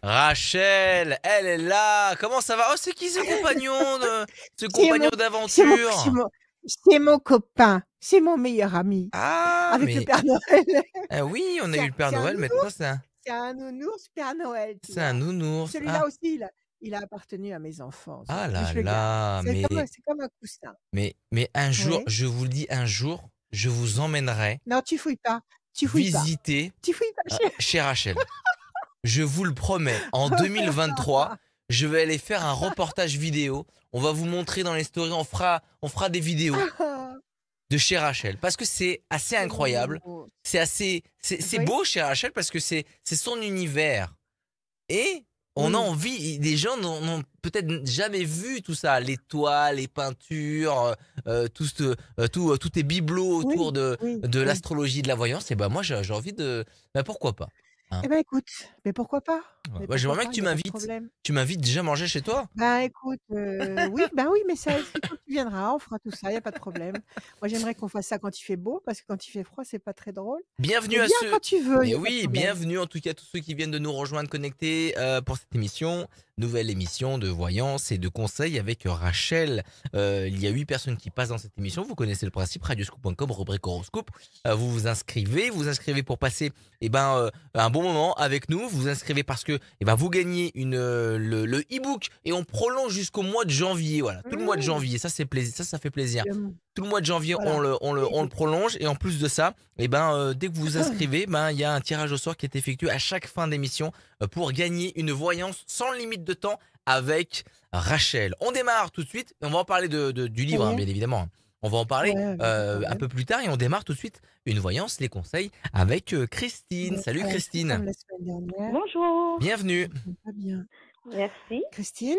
Rachel, elle est là. Comment ça va? Oh, c'est qui ce C'est compagnon mon c'est mon c'est d'aventure? mon c'est mon copain, c'est mon meilleur ami, Ah, avec le mais Père Noël. oui, on a C'est eu un le Père c'est un Noël. Maintenant, nounours c'est un nounours Père Noël, tu c'est un vois? nounours. Celui-là Ah, aussi, il a appartenu à mes enfants, tu ah vois? Mais là je le garde. là, C'est comme un coussin. mais un jour, Oui. je vous le dis, un jour, je vous emmènerai Non, tu fouilles pas, tu fouilles pas. visiter Tu fouilles pas chez Rachel. Je vous le promets, en 2023, je vais aller faire un reportage vidéo. On va vous montrer dans les stories, on fera des vidéos de chez Rachel parce que c'est assez C'est mon incroyable. nounours. C'est Oui. beau chez Rachel parce que c'est son univers et on a Oui. envie. Des gens n'ont peut-être jamais vu tout ça, les toiles, les peintures, tout est bibelot autour Oui, de oui, de oui. l'astrologie, de la voyance. Et ben moi j'ai envie de. Ben pourquoi pas, hein. Eh ben, écoute, mais pourquoi pas? Ouais. Mais Bah, pourquoi j'aimerais bien pas? que Il tu y a pas de m'invites. problème. Tu m'invites déjà manger chez toi. Ben, écoute, oui, ben, oui, mais ça c'est quand tu viendras, on fera tout ça, il y a pas de problème. Moi, j'aimerais qu'on fasse ça quand il fait beau, parce que quand il fait froid, c'est pas très drôle. Bienvenue Mais à viens ceux. quand tu veux, il Mais y a pas de oui, problème. bienvenue en tout cas à tous ceux qui viennent de nous rejoindre connectés pour cette émission. Nouvelle émission de voyance et de conseils avec Rachel. Il y a 8 personnes qui passent dans cette émission. Vous connaissez le principe, radioscoop.com, rubrique horoscope. Vous vous inscrivez pour passer un bon moment avec nous. Vous vous inscrivez parce que vous gagnez le e-book et on prolonge jusqu'au mois de janvier. Voilà, tout le mois de Mmh, janvier. Ça, c'est plaisir. Ça fait plaisir. le Tout le mois de janvier, on voilà. le, on le, Oui, on le prolonge et en plus de ça, dès que vous vous je inscrivez, il y a un tirage au sort qui est effectué à chaque fin d'émission pour gagner une voyance sans limite de temps avec Rachel. On démarre tout de suite et on va en parler du ça livre, y hein, est? bien évidemment. On va en parler Ouais, ouais, pas de un problème. peu plus tard et on démarre tout de suite une voyance, les conseils avec Christine. Bon, Salut c'est comme Christine, la semaine dernière, Bonjour, bienvenue. je m'entends pas bien. merci. Christine,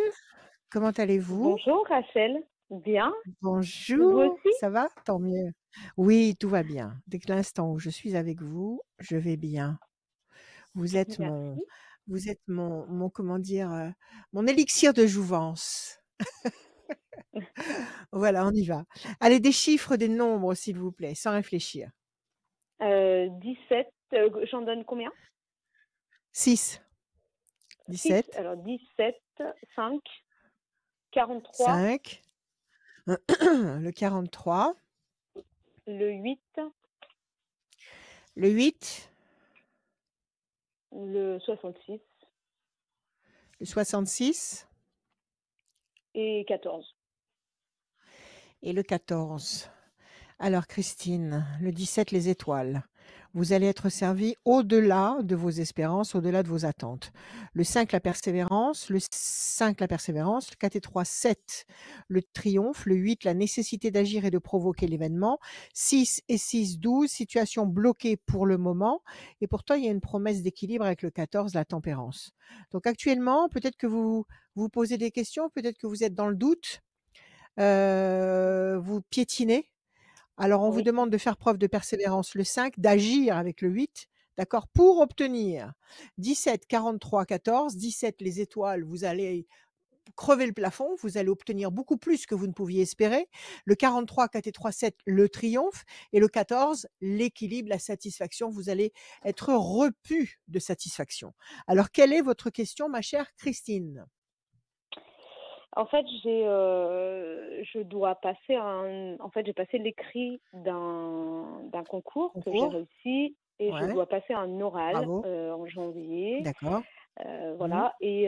comment allez-vous? Bonjour Rachel, bien, vous Bonjour, aussi? ça va? Tant mieux. Oui, tout va bien. Dès que l'instant où je suis avec vous, je vais bien. Vous êtes mon Merci. vous êtes mon comment dire? Mon élixir de jouvence. Voilà, on y va. Allez, des chiffres, des nombres, s'il vous plaît, sans réfléchir. 17, j'en donne combien? 6, 6, 17, alors 17, 5, 43, 5, le 43, le 8, le 8, le 66 le 66 et 14. et le 14. Alors Christine, le 17, les étoiles. Vous allez être servi au-delà de vos espérances, au-delà de vos attentes. Le 5, la persévérance. Le 5, la persévérance. Le 4 et 3, 7, le triomphe. Le 8, la nécessité d'agir et de provoquer l'événement. 6 et 6, 12, situation bloquée pour le moment. Et pourtant, il y a une promesse d'équilibre avec le 14, la tempérance. Donc actuellement, peut-être que vous vous posez des questions, peut-être que vous êtes dans le doute, vous piétinez. Alors, on vous Oui, demande de faire preuve de persévérance le 5, d'agir avec le 8, d'accord, pour obtenir 17, 43, 14. 17, les étoiles, vous allez crever le plafond, vous allez obtenir beaucoup plus que vous ne pouviez espérer. Le 43, 4 et 3, 7, le triomphe. Et le 14, l'équilibre, la satisfaction. Vous allez être repu de satisfaction. Alors, quelle est votre question, ma chère Christine? en fait, je dois passer j'ai passé l'écrit d'un concours que j'ai Concours? réussi et je Ouais, dois passer un oral bravo. en janvier. D'accord. Mmh. Voilà et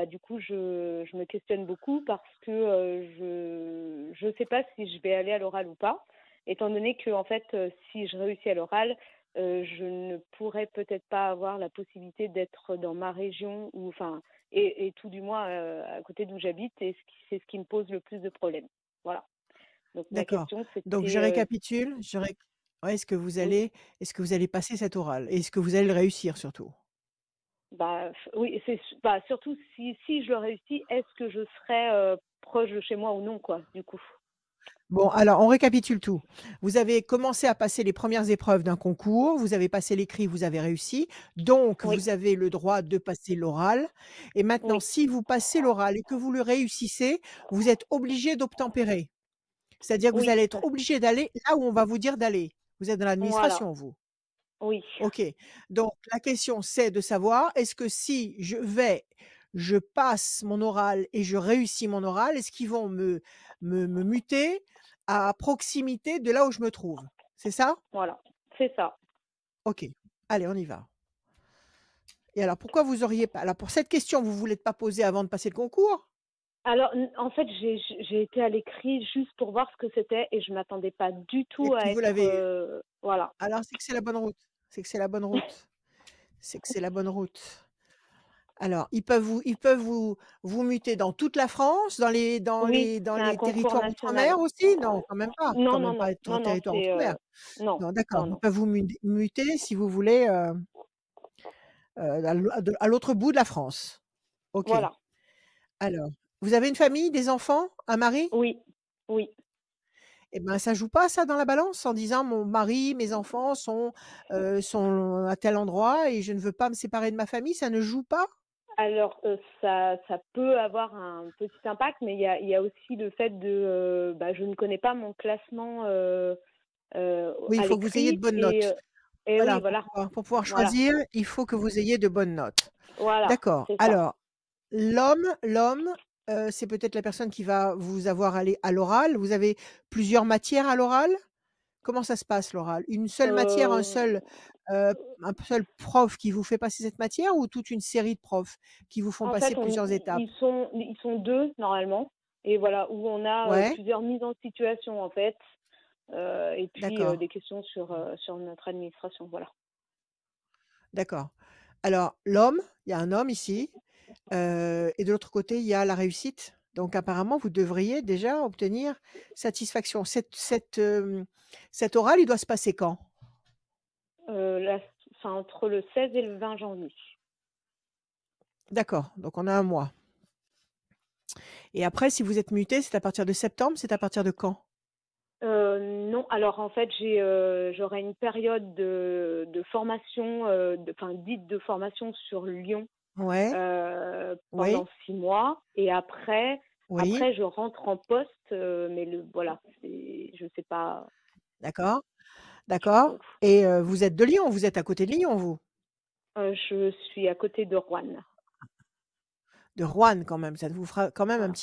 du coup, je me questionne beaucoup parce que, je sais pas si je vais aller à l'oral ou pas, étant donné que en fait, si je réussis à l'oral, je ne pourrais peut-être pas avoir la possibilité d'être dans ma région ou enfin et tout du moins, à côté d'où j'habite et c'est ce qui me pose le plus de problèmes. Voilà. Donc ma D'accord. question Donc je c'était, récapitule, ouais, oui, est-ce que vous allez passer cet oral? Et est-ce que vous allez le réussir surtout? oui, surtout si je le réussis, est-ce que je serai, proche de chez moi ou non quoi, du coup? Bon, alors on récapitule tout. Vous avez commencé à passer les premières épreuves d'un concours, vous avez passé l'écrit, vous avez réussi, donc Oui, vous avez le droit de passer l'oral et maintenant oui, si vous passez l'oral et que vous le réussissez, vous êtes obligé d'obtempérer. C'est-à-dire que vous oui, allez être obligé d'aller là où on va vous dire d'aller. Vous êtes dans voilà. l'administration, vous? Oui. OK. Donc la question, c'est de savoir, est-ce que si je passe mon oral et je réussis mon oral, est-ce qu'ils vont me muter à proximité de là où je me trouve? C'est ça? Voilà, c'est ça. OK. Allez, on y va. Et alors pourquoi vous auriez pas alors pour cette question, vous voulez pas poser avant de passer le concours? Alors, en fait, j'ai été à l'écrit juste pour voir ce que c'était et je m'attendais pas du Et tout puis à vous être, l'avez eu. voilà. Alors c'est que c'est la bonne route. C'est que c'est la bonne route. C'est que c'est la bonne route. Alors, ils peuvent vous muter dans toute la France, dans les dans Oui, les dans c'est un les concours territoires national. outre-mer aussi? Non, quand même pas. Non, Quand non, même non, pas être en non, non, territoire c'est, outre-mer. non, Non, d'accord. non, Ils non. peuvent vous muter si vous voulez, à l'autre bout de la France. OK. Voilà. Alors, vous avez une famille, des enfants, un mari? Oui, oui. Eh ben, ça joue pas ça dans la balance en disant: «Mon mari, mes enfants sont à tel endroit et je ne veux pas me séparer de ma famille», ça ne joue pas? Alors, ça peut avoir un petit impact, mais il y a aussi le fait de, je ne connais pas mon classement, Oui, il à faut que vous ayez de l'écrit bonnes notes. et oui, Voilà, voilà, pour pouvoir voilà, choisir, il faut que vous ayez de bonnes notes. voilà, D'accord. c'est ça. Alors, l'homme, c'est peut-être la personne qui va vous avoir allé à l'oral. Vous avez plusieurs matières à l'oral? Comment ça se passe l'oral? Une seule matière, Heu, un seul prof qui vous fait passer cette matière ou toute une série de profs qui vous font En passer fait, plusieurs étapes? ils sont 2 normalement et voilà, où on a, Ouais, plusieurs mises en situation en fait, et puis, d'accord, des questions sur notre administration, voilà. d'accord. Alors l'homme, il y a un homme ici. Et de l'autre côté, il y a la réussite. Donc apparemment, vous devriez déjà obtenir satisfaction. Cet oral, il doit se passer quand? Là, enfin entre le 16 et le 20 janvier. D'accord, donc on a un mois. Et après, si vous êtes muté, c'est à partir de septembre? C'est à partir de quand? Non, alors en fait, j'aurai une période de formation, dite de formation sur Lyon, Ouais, oui, pendant 6 mois et oui, après je rentre en poste, mais voilà, je sais pas, d'accord, d'accord. Et vous êtes de Lyon? Vous êtes à côté de Lyon, vous? je suis à côté de Roanne, De Roanne quand même, ça vous fera quand même voilà.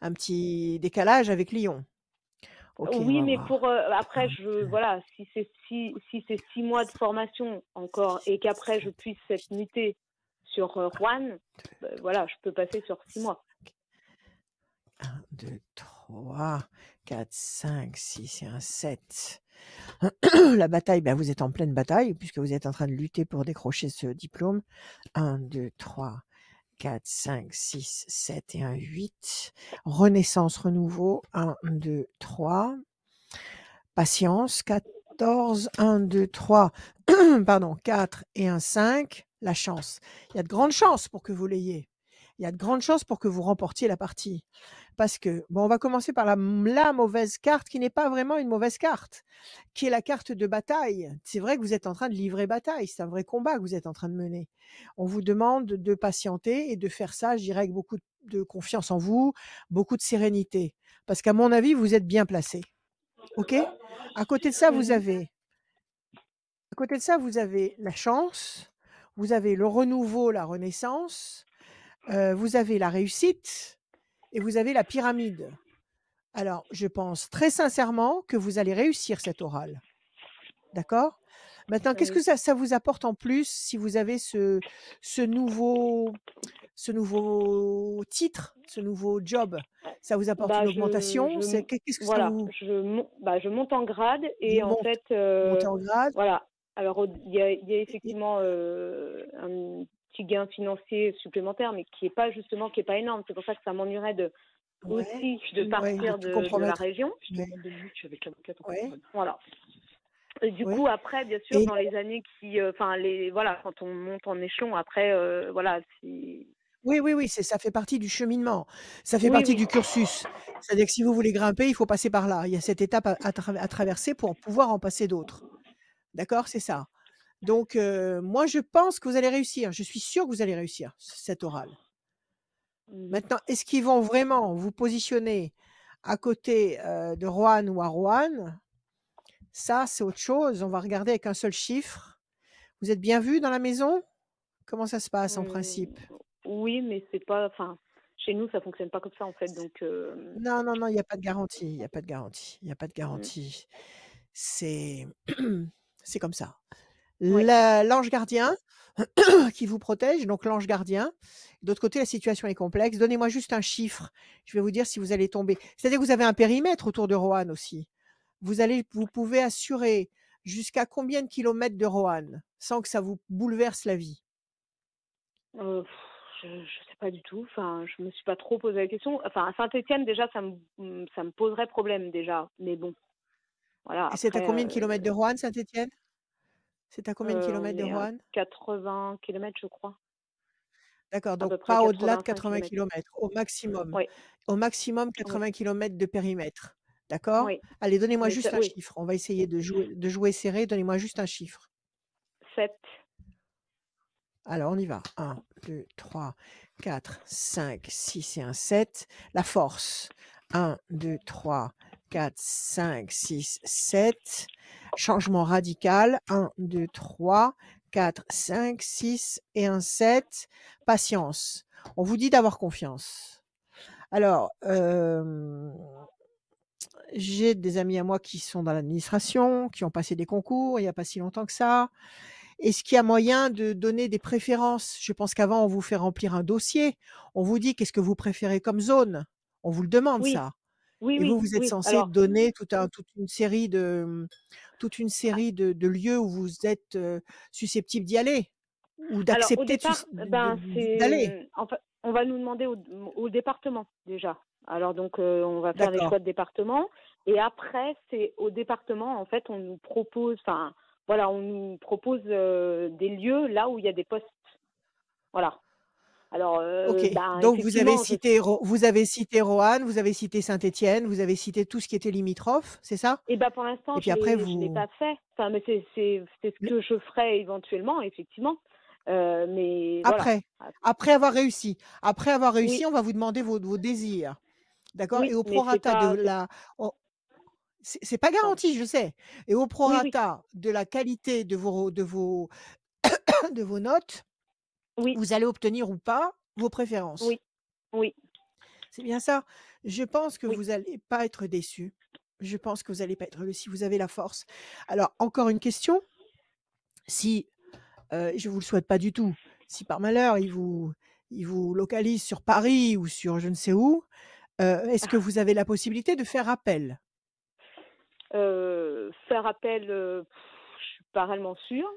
un petit décalage avec Lyon. OK, on Oui, va mais voir. après voilà, si c'est 6 mois de formation encore et qu'après je puisse être mutée sur, Roanne, voilà, je peux passer sur 6 mois. 1, 2, 3, 4, 5, 6 et un 7. La bataille, ben, vous êtes en pleine bataille puisque vous êtes en train de lutter pour décrocher ce diplôme. 1, 2, 3, 4, 5, 6, 7 et un 8. Renaissance, renouveau. 1, 2, 3. Patience. 14. 1, 2, 3. Pardon. 4 et un 5. La chance. Il y a de grandes chances pour que vous l'ayez. Il y a de grandes chances pour que vous remportiez la partie. Parce que, bon, on va commencer par la mauvaise carte qui n'est pas vraiment une mauvaise carte, qui est la carte de bataille. C'est vrai que vous êtes en train de livrer bataille, c'est un vrai combat que vous êtes en train de mener. On vous demande de patienter et de faire ça, je dirais, avec beaucoup de confiance en vous, beaucoup de sérénité. Parce qu'à mon avis, vous êtes bien placé. OK? À côté de ça, vous Mmh. avez à côté de ça, vous avez la chance, vous avez le renouveau, la renaissance, vous avez la réussite et vous avez la pyramide. Alors, je pense très sincèrement que vous allez réussir cet oral, d'accord? Maintenant, qu'est-ce que Oui. ça vous apporte en plus si vous avez ce nouveau ce nouveau titre, ce nouveau job? Ça vous apporte une Bah, augmentation? Qu'est-ce que ça voilà, vous je monte en grade vous et en monte fait, vous montez en grade? voilà. Alors il y a Et effectivement, un petit gain financier supplémentaire, mais qui est pas énorme. C'est pour ça que ça m'ennuierait ouais, aussi de ouais, de partir tout de la compromettre. région. Ouais, ouais, Voilà. Et du oui. coup, après, bien sûr, Et dans les années voilà, quand on monte en échelon, après, voilà, c'est oui, oui, oui, ça fait partie du cheminement. Ça fait oui, partie oui. du cursus. C'est-à-dire que si vous voulez grimper, il faut passer par là. Il y a cette étape à traverser pour pouvoir en passer d'autres. D'accord? C'est ça. Donc moi, je pense que vous allez réussir. Je suis sûre que vous allez réussir cet oral. Mmh. Maintenant, est-ce qu'ils vont vraiment vous positionner à côté, de Roanne ou à Roanne? Ça, c'est autre chose. On va regarder avec un seul chiffre. Vous êtes bien vus dans la maison? Comment ça se passe en Mmh, principe? oui, mais c'est pas enfin, chez nous, ça fonctionne pas comme ça, en fait, donc Non, non, non, il y a pas de garantie, il y a pas de garantie, il y a pas de mmh, garantie. C'est c'est comme ça. oui. L'ange gardien qui vous protège, donc l'ange gardien. D'autre côté, la situation est complexe. Donnez-moi juste un chiffre. Je vais vous dire si vous allez tomber. C'est-à-dire que vous avez un périmètre autour de Roanne aussi. Vous pouvez assurer jusqu'à combien de kilomètres de Roanne sans que ça vous bouleverse la vie? Heu, je sais pas du tout, enfin, je me suis pas trop posé la question. Enfin, à Saint-Étienne, déjà, ça me poserait problème, déjà, mais bon, voilà, Et c'est à après, combien de kilomètres de Roanne, Saint-Étienne? C'est à combien de on kilomètres de est à Roanne? 80 kilomètres, je crois, D'accord, à donc peu près pas au-delà de 85 80 kilomètres. kilomètres, au maximum. Oui, Au maximum oui, 80 kilomètres de périmètre. D'accord? oui, Allez, donnez-moi mais juste ça un oui, chiffre. On va essayer de jouer serré, donnez-moi juste un chiffre. 7. Alors on y va. 1, 2, 3, 4, 5, 6 et un 7. La force. 1, 2, 3, 4, 5, 6, 7. Changement radical. 1, 2, 3, 4, 5, 6 et un 7. Patience. On vous dit d'avoir confiance. Alors, j'ai des amis à moi qui sont dans l'administration, qui ont passé des concours il n'y a pas si longtemps que ça. Est-ce qu'il y a moyen de donner des préférences? Je pense qu'avant, on vous fait remplir un dossier. On vous dit: «Qu'est-ce que vous préférez comme zone?» On vous le demande Oui, ça oui, et vous, oui, vous êtes oui. censé Alors donner toute une série de lieux où vous êtes, susceptibles d'y aller ou alors au d'accepter départ, de ben, d'aller. en fait, on va nous demander au département déjà. Alors donc on va faire les D'accord, choix de département et après c'est au département, en fait, on nous propose enfin, voilà, on nous propose, des lieux là où il y a des postes. Voilà. Alors, OK. ben, Donc effectivement, je Vous avez cité Roanne, vous avez cité Saint-Étienne, vous avez cité tout ce qui était limitrophe, c'est ça? et ben, pour l'instant, Et puis après je l'ai vous pas fait. Enfin, mais c'est ce que je ferai éventuellement, effectivement. Mais voilà. Après, Ah, après avoir oui, réussi, on va vous demander vos désirs, d'accord? Et oui, au mais c'est prorata de pas c'est la au c'est pas pardon. garanti, je sais. Et au Oui, oui, prorata de la qualité de vos notes, oui, vous allez obtenir ou pas vos préférences. oui, oui, C'est bien ça? Je pense que oui. vous allez pas être déçus. Je pense que vous allez pas être déçus, vous avez la force. Alors encore une question, si, je vous le souhaite pas du tout, si par malheur il vous localise sur Paris ou sur je ne sais où, est-ce que vous avez la possibilité de faire appel? Faire appel, je suis pas réellement sûre.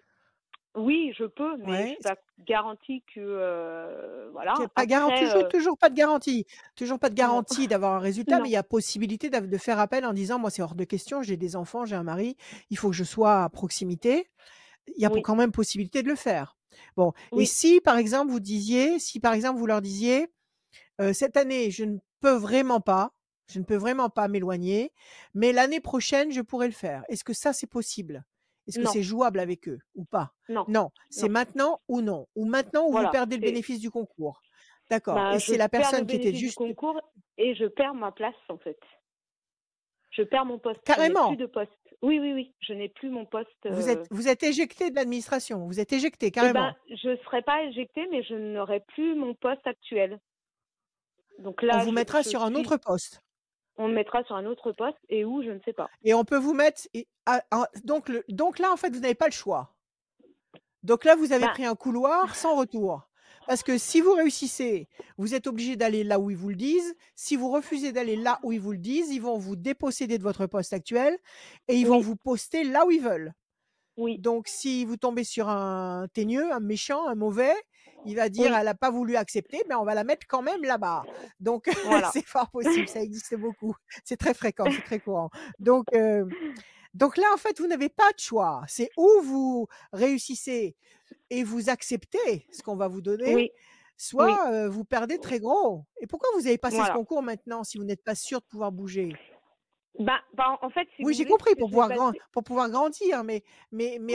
Oui, je peux, mais je Ouais, suis pas garantie que, c'est voilà. pas garan Après, toujours pas de garantie. Toujours pas de non, garantie d'avoir un résultat, mais non. il y a possibilité de faire appel en disant: «Moi, c'est hors de question, j'ai des enfants, j'ai un mari, il faut que je sois à proximité». Il y a Oui, quand même possibilité de le faire. Bon, et oui, si par exemple vous leur disiez: «Cette année, je ne peux vraiment pas m'éloigner, mais l'année prochaine, je pourrais le faire». Est-ce que ça, c'est possible? Est-ce que non, c'est jouable avec eux ou pas? non, Non, c'est non. maintenant ou non, ou maintenant ou vous Voilà, perdez le c'est bénéfice du concours. D'accord, et bah, je c'est la perds le personne qui était bénéfice du juste concours et je perds ma place, en fait. Je perds mon poste, je n'ai plus carrément, de poste. Oui, oui, oui, je n'ai plus mon poste, vous êtes éjecté de l'administration, vous êtes éjecté eh ben, carrément. je ne serai pas éjectée, mais je n'aurai plus mon poste actuel. Donc On là, vous mettra sur un autre poste. on me mettra sur un autre poste et où, je ne sais pas. Et on peut vous mettre donc là, en fait, vous n'avez pas le choix. Donc là, vous avez Ben, pris un couloir sans retour. Parce que si vous réussissez, vous êtes obligé d'aller là où ils vous le disent. Si vous refusez d'aller là où ils vous le disent, ils vont vous déposséder de votre poste actuel et ils vont oui, vous poster là où ils veulent. oui, Donc si vous tombez sur un teigneux, un méchant, un mauvais, il va dire: oui, «Elle n'a pas voulu accepter, mais on va la mettre quand même là-bas». Donc voilà. c'est fort possible, ça existe beaucoup. C'est très fréquent, c'est très courant. Donc donc là, en fait, vous n'avez pas de choix. C'est ou vous réussissez et vous acceptez ce qu'on va vous donner, Oui, oui, soit, vous perdez très gros. Et pourquoi vous avez passé ce voilà. concours maintenant si vous n'êtes pas sûr de pouvoir bouger? Bah, en fait, si Oui, vous j'ai voulez, compris ce que je l'ai passé pour pouvoir grandir, mais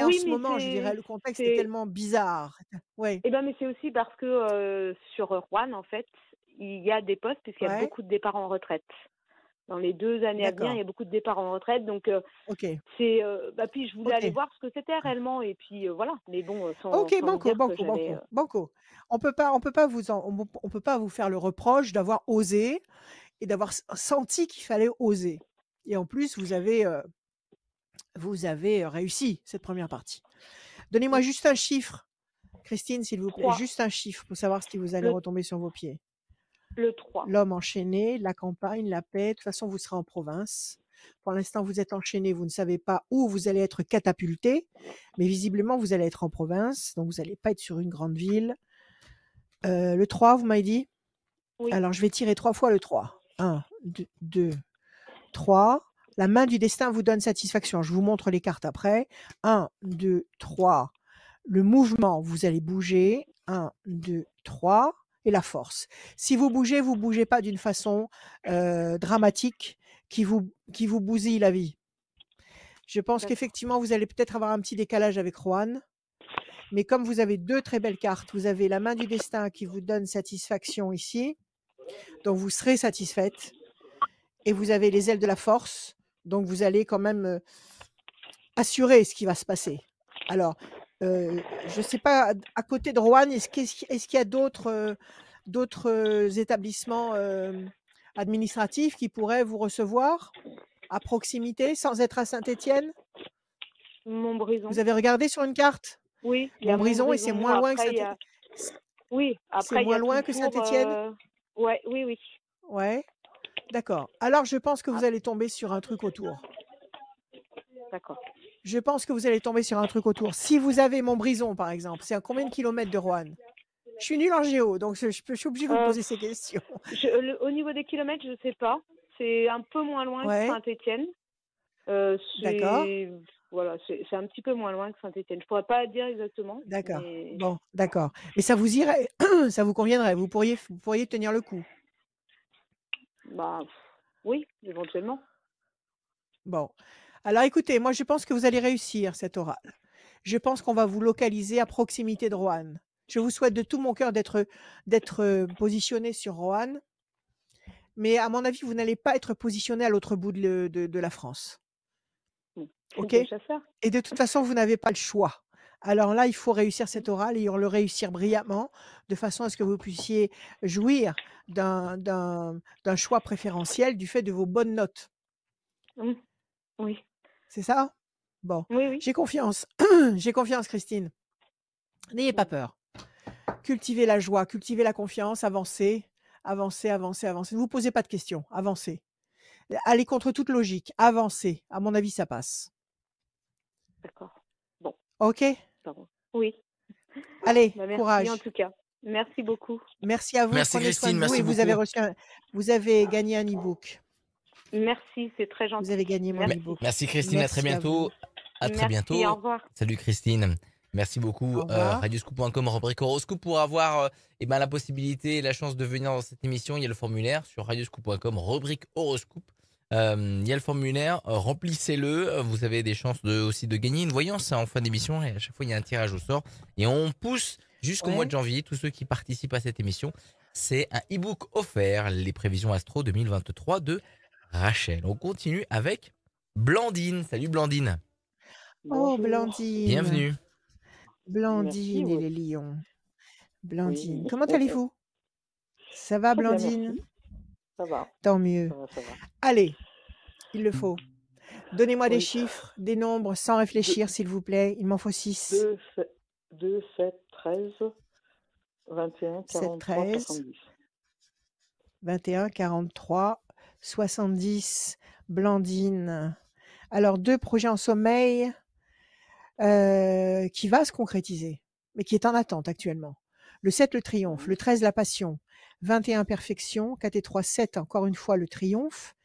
en oui, ce mais moment, je dirais, le contexte est c'est tellement bizarre. Ouais, mais c'est aussi parce que, sur Rouen, en fait, il y a des postes puisqu'il y a ouais. beaucoup de départs en retraite. dans les 2 années à venir. Il y D'accord. a beaucoup de départs en retraite, donc OK. puis je voulais aller OK. voir ce que c'était réellement et puis, voilà. Mais bon, sans OK, sans me banco, dire que banco, j'avais, banco, banco. On peut pas vous faire le reproche d'avoir osé et d'avoir senti qu'il fallait oser. Et en plus, vous avez réussi cette première partie. Donnez-moi mmh, juste un chiffre, Christine, s'il vous plaît, 3, juste un chiffre pour savoir si vous allez le retomber sur vos pieds. le 3. L'homme enchaîné, la campagne, la paix. De toute façon, vous serez en province. Pour l'instant, vous êtes enchaîné, vous ne savez pas où vous allez être catapulté, mais visiblement, vous allez être en province, donc vous n'allez pas être sur une grande ville. Le 3, vous m'avez dit? Oui, Alors, je vais tirer 3 fois le 3. 1, 2, 3. La main du destin vous donne satisfaction. Je vous montre les cartes après. 1, 2, 3. Le mouvement, vous allez bouger. 1, 2, 3. Et la force. Si vous bougez pas d'une façon dramatique qui vous bousille la vie. Je pense d'accord. qu'effectivement, vous allez peut-être avoir un petit décalage avec Rohan. Mais comme vous avez 2 très belles cartes, vous avez la main du destin qui vous donne satisfaction ici. Donc vous serez satisfaite. Et vous avez les ailes de la force. Donc vous allez quand même assurer ce qui va se passer. Alors, je ne sais pas, à côté de Roanne, est-ce qu'il y a d'autres établissements administratifs qui pourraient vous recevoir à proximité sans être à Saint-Étienne? Montbrison. Vous avez regardé sur une carte? Oui, il y a Montbrison, et c'est Montbrison. moins loin que Après, il y Saint-Étienne? a oui, C'est après il y moins a loin que toujours, Saint-Étienne? ouais, oui, oui. Ouais, d'accord. Alors je pense que Ah, vous allez tomber sur un truc autour. d'accord. Je pense que vous allez tomber sur un truc autour. Si vous avez Montbrison, par exemple, c'est à combien de kilomètres de Roanne? Je suis nulle en géo, donc je suis obligée de vous Heu, poser ces questions. au niveau des kilomètres, je sais pas. C'est un peu moins loin que Ouais, Saint-Étienne. d'accord, Voilà, c'est un petit peu moins loin que Saint-Étienne. Je pourrais pas dire exactement, d'accord. mais Bon, d'accord. Mais ça vous irait, ça vous conviendrait, vous pourriez tenir le coup. bah, oui, éventuellement. Bon. Alors écoutez, moi je pense que vous allez réussir cet oral. Je pense qu'on va vous localiser à proximité de Roanne. Je vous souhaite de tout mon cœur d'être positionné sur Roanne, mais à mon avis, vous n'allez pas être positionné à l'autre bout de la France. Mmh, c'est OK? déjà ça. Et de toute façon, vous n'avez pas le choix. Alors là, il faut réussir cet oral et le réussir brillamment, de façon à ce que vous puissiez jouir d'un choix préférentiel du fait de vos bonnes notes. Mmh, oui. C'est ça? Bon, Oui, oui. j'ai confiance. J'ai confiance, Christine. N'ayez pas Mmh, peur. Cultivez la joie, cultivez la confiance, avancez, avancez, avancez, avancez. Ne vous posez pas de questions, avancez. Allez contre toute logique, avancez. À mon avis, ça passe. d'accord. Bon, OK? ça va. Oui. Allez, Bah, merci en courage. tout cas. Merci beaucoup. Merci à vous, Merci prenez soin Christine, de vous, merci et beaucoup. vous avez gagné un e-book. Merci, c'est très Vous gentil. avez gagné mon Merci. e-book. Merci Christine, à très Merci à vous. bientôt. À très Merci, au bientôt. revoir. Salut Christine. Merci beaucoup. Au revoir. Radioscoop.com, rubrique horoscope pour avoir la possibilité et la chance de venir dans cette émission. Il y a le formulaire sur radioscoop.com, rubrique horoscope. Il y a le formulaire, remplissez-le. Vous avez des chances aussi de gagner une voyance en fin d'émission. Et à chaque fois, il y a un tirage au sort. Et on pousse jusqu'au mois de Ouais. janvier tous ceux qui participent à cette émission. C'est un e-book offert, les prévisions Astro 2023 de Rachel. On continue avec Blandine. Salut Blandine. Oh, Bonjour. Blandine. Bienvenue. Merci, Blandine et oui. les lions. Oui. Blandine. Comment allez-vous? Ça va, Très bien, Blandine? merci. Ça va, Tant mieux. ça va, ça va. Allez, il le faut. Donnez-moi des Oui. chiffres, des nombres, sans réfléchir, s'il vous plaît. Il m'en faut 6. 2, 7, 13, 21, 7, 43, 13, 70. 21, 43, 70. Blandine. Alors, 2 projets en sommeil qui va se concrétiser, mais qui est en attente actuellement. Le 7, le triomphe. Le 13, la passion. 21, perfection. 4 et 3, 7, encore une fois, le triomphe.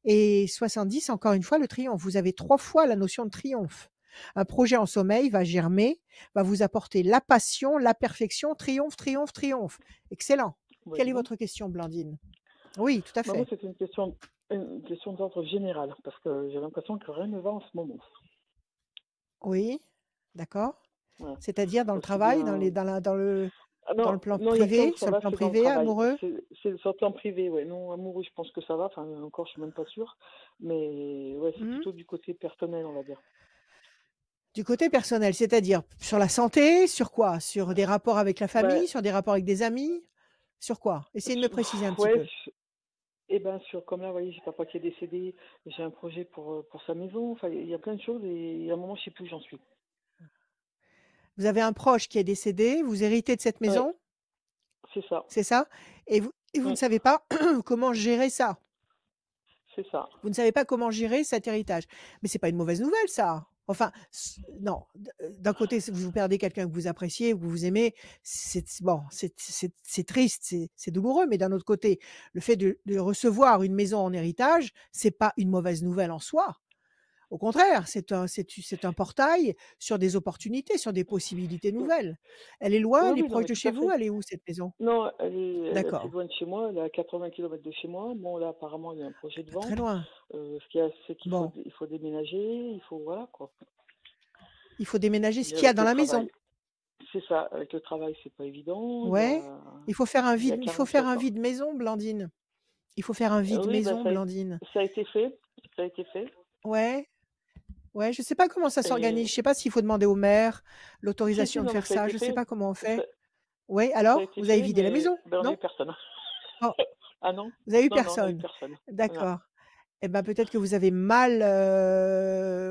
Et 70, encore une fois, le triomphe. Vous avez 3 fois la notion de triomphe. Un projet en sommeil va germer, va vous apporter la passion, la perfection, triomphe, triomphe, triomphe. Excellent. Oui, Quelle est bon. votre question, Blandine? Oui, tout à Bah, moi, fait. c'est une question d'ordre général, parce que j'ai l'impression que rien ne va en ce moment. Oui, d'accord. Voilà. C'est-à-dire dans le Aussi travail, bien... dans le Ah dans le non, plan non, il y a que là privé, où ça sur le va, plan c'est dans le privé, travail. amoureux? c'est sorti en privé, ouais. Non, amoureux, je pense que ça va. Enfin, encore, je suis même pas sûre. Mais ouais, c'est Mmh. plutôt du côté personnel, on va dire. Du côté personnel, c'est-à-dire sur la santé, sur quoi? Sur des rapports avec la Bah, famille, sur des rapports avec des amis? Sur quoi? Essayez de me préciser un petit ouais, peu. et ben sur comme là, vous voyez, j'ai papa qui est décédé, j'ai un projet pour sa maison. Enfin, il y a plein de choses et à un moment, je sais plus où j'en suis. Vous avez un proche qui est décédé, vous héritez de cette Ouais, maison, c'est ça. c'est ça? Et vous ne Mm, savez pas comment gérer ça. c'est ça. Vous ne savez pas comment gérer cet héritage. Mais c'est pas une mauvaise nouvelle ça. Enfin, non, d'un côté, si vous perdez quelqu'un que vous appréciez ou que vous aimez, bon, c'est triste, c'est douloureux, mais d'un autre côté, le fait de recevoir une maison en héritage, c'est pas une mauvaise nouvelle en soi. Au contraire, c'est un portail sur des opportunités, sur des possibilités Mm. nouvelles. Elle est loin, Oui, elle est oui, non, proche mais de tout chez à vous? fait. Elle est où cette maison? Non, elle est assez D'accord, loin de chez moi, elle est à 80 kilomètres de chez moi. Bon, là, apparemment, il y a un projet de pas très vente. loin. Ce qu'il y a, c'est qu'il faut, Bon, il faut déménager, il faut, voilà, quoi. il faut déménager ce Et qu'il y a avec dans le la travail, maison. c'est ça, avec le travail, c'est pas évident. Ouais, Il y a il faut 40 faire un ans. vide maison, Blandine. Il faut faire un vide Oui, bah, maison, Blandine. ça a été fait, ça a été fait. Ouais, ouais, je sais pas comment ça s'organise. Et Je sais pas s'il faut demander au maire si, l'autorisation de non, mais faire ça a ça. été Je sais fait. pas comment on Ça, fait. Ouais, ça a alors? été Vous avez fait, vidé la mais maison? ben, on n'a Non? eu personne. Oh, Ah non? vous avez eu Non, non, on n'a eu personne. personne. Non. D'accord. Eh ben, peut-être que vous avez mal,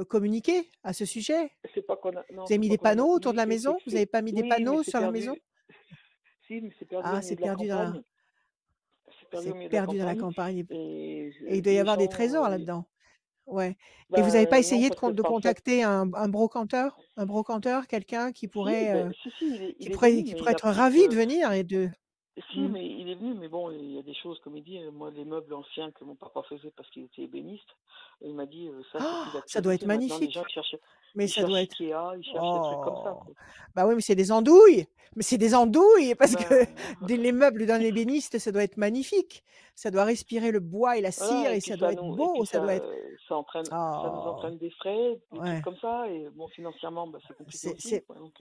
communiqué à ce sujet? C'est pas qu'on a, non, Vous avez c'est mis pas des qu'on a mal panneaux autour de la communiqué, c'est maison? que Vous c'est, avez pas mis des oui, mais panneaux c'est sur la maison? perdu. Si, mais c'est perdu au Ah, milieu c'est de la perdu dans la campagne. C'est perdu au c'est milieu de la perdu dans la campagne. campagne Et et il doit y les avoir des gens, trésors là-dedans. Ouais, et vous avez pas ben non, essayé parce que de en fait, contacter un brocanteur? Un brocanteur, quelqu'un si, ben, si, il est venu, qui mais pourrait il a être pris ravi de que. venir et de Si, mmh. mais il est venu, mais bon, il y a des choses, comme il dit, moi, les meubles anciens que mon papa faisait parce qu'il était ébéniste, il m'a dit, ça, c'est plus Ça doit être d'actualité. Maintenant, les gens, magnifique, mais ils ça doit cherchent être Ikea, ils cherchent des trucs comme ça, oh! quoi. Bah, oui, mais c'est des andouilles! Mais c'est des andouilles parce que Ben, des les meubles d'un ébéniste, ça doit être magnifique. Ça doit respirer le bois et la cire voilà, et ça doit être et beau, puis ça doit être ça nous oh! entraîne des frais, des trucs Ouais, comme ça, et bon, financièrement, c'est compliqué aussi, c'est quoi. Donc,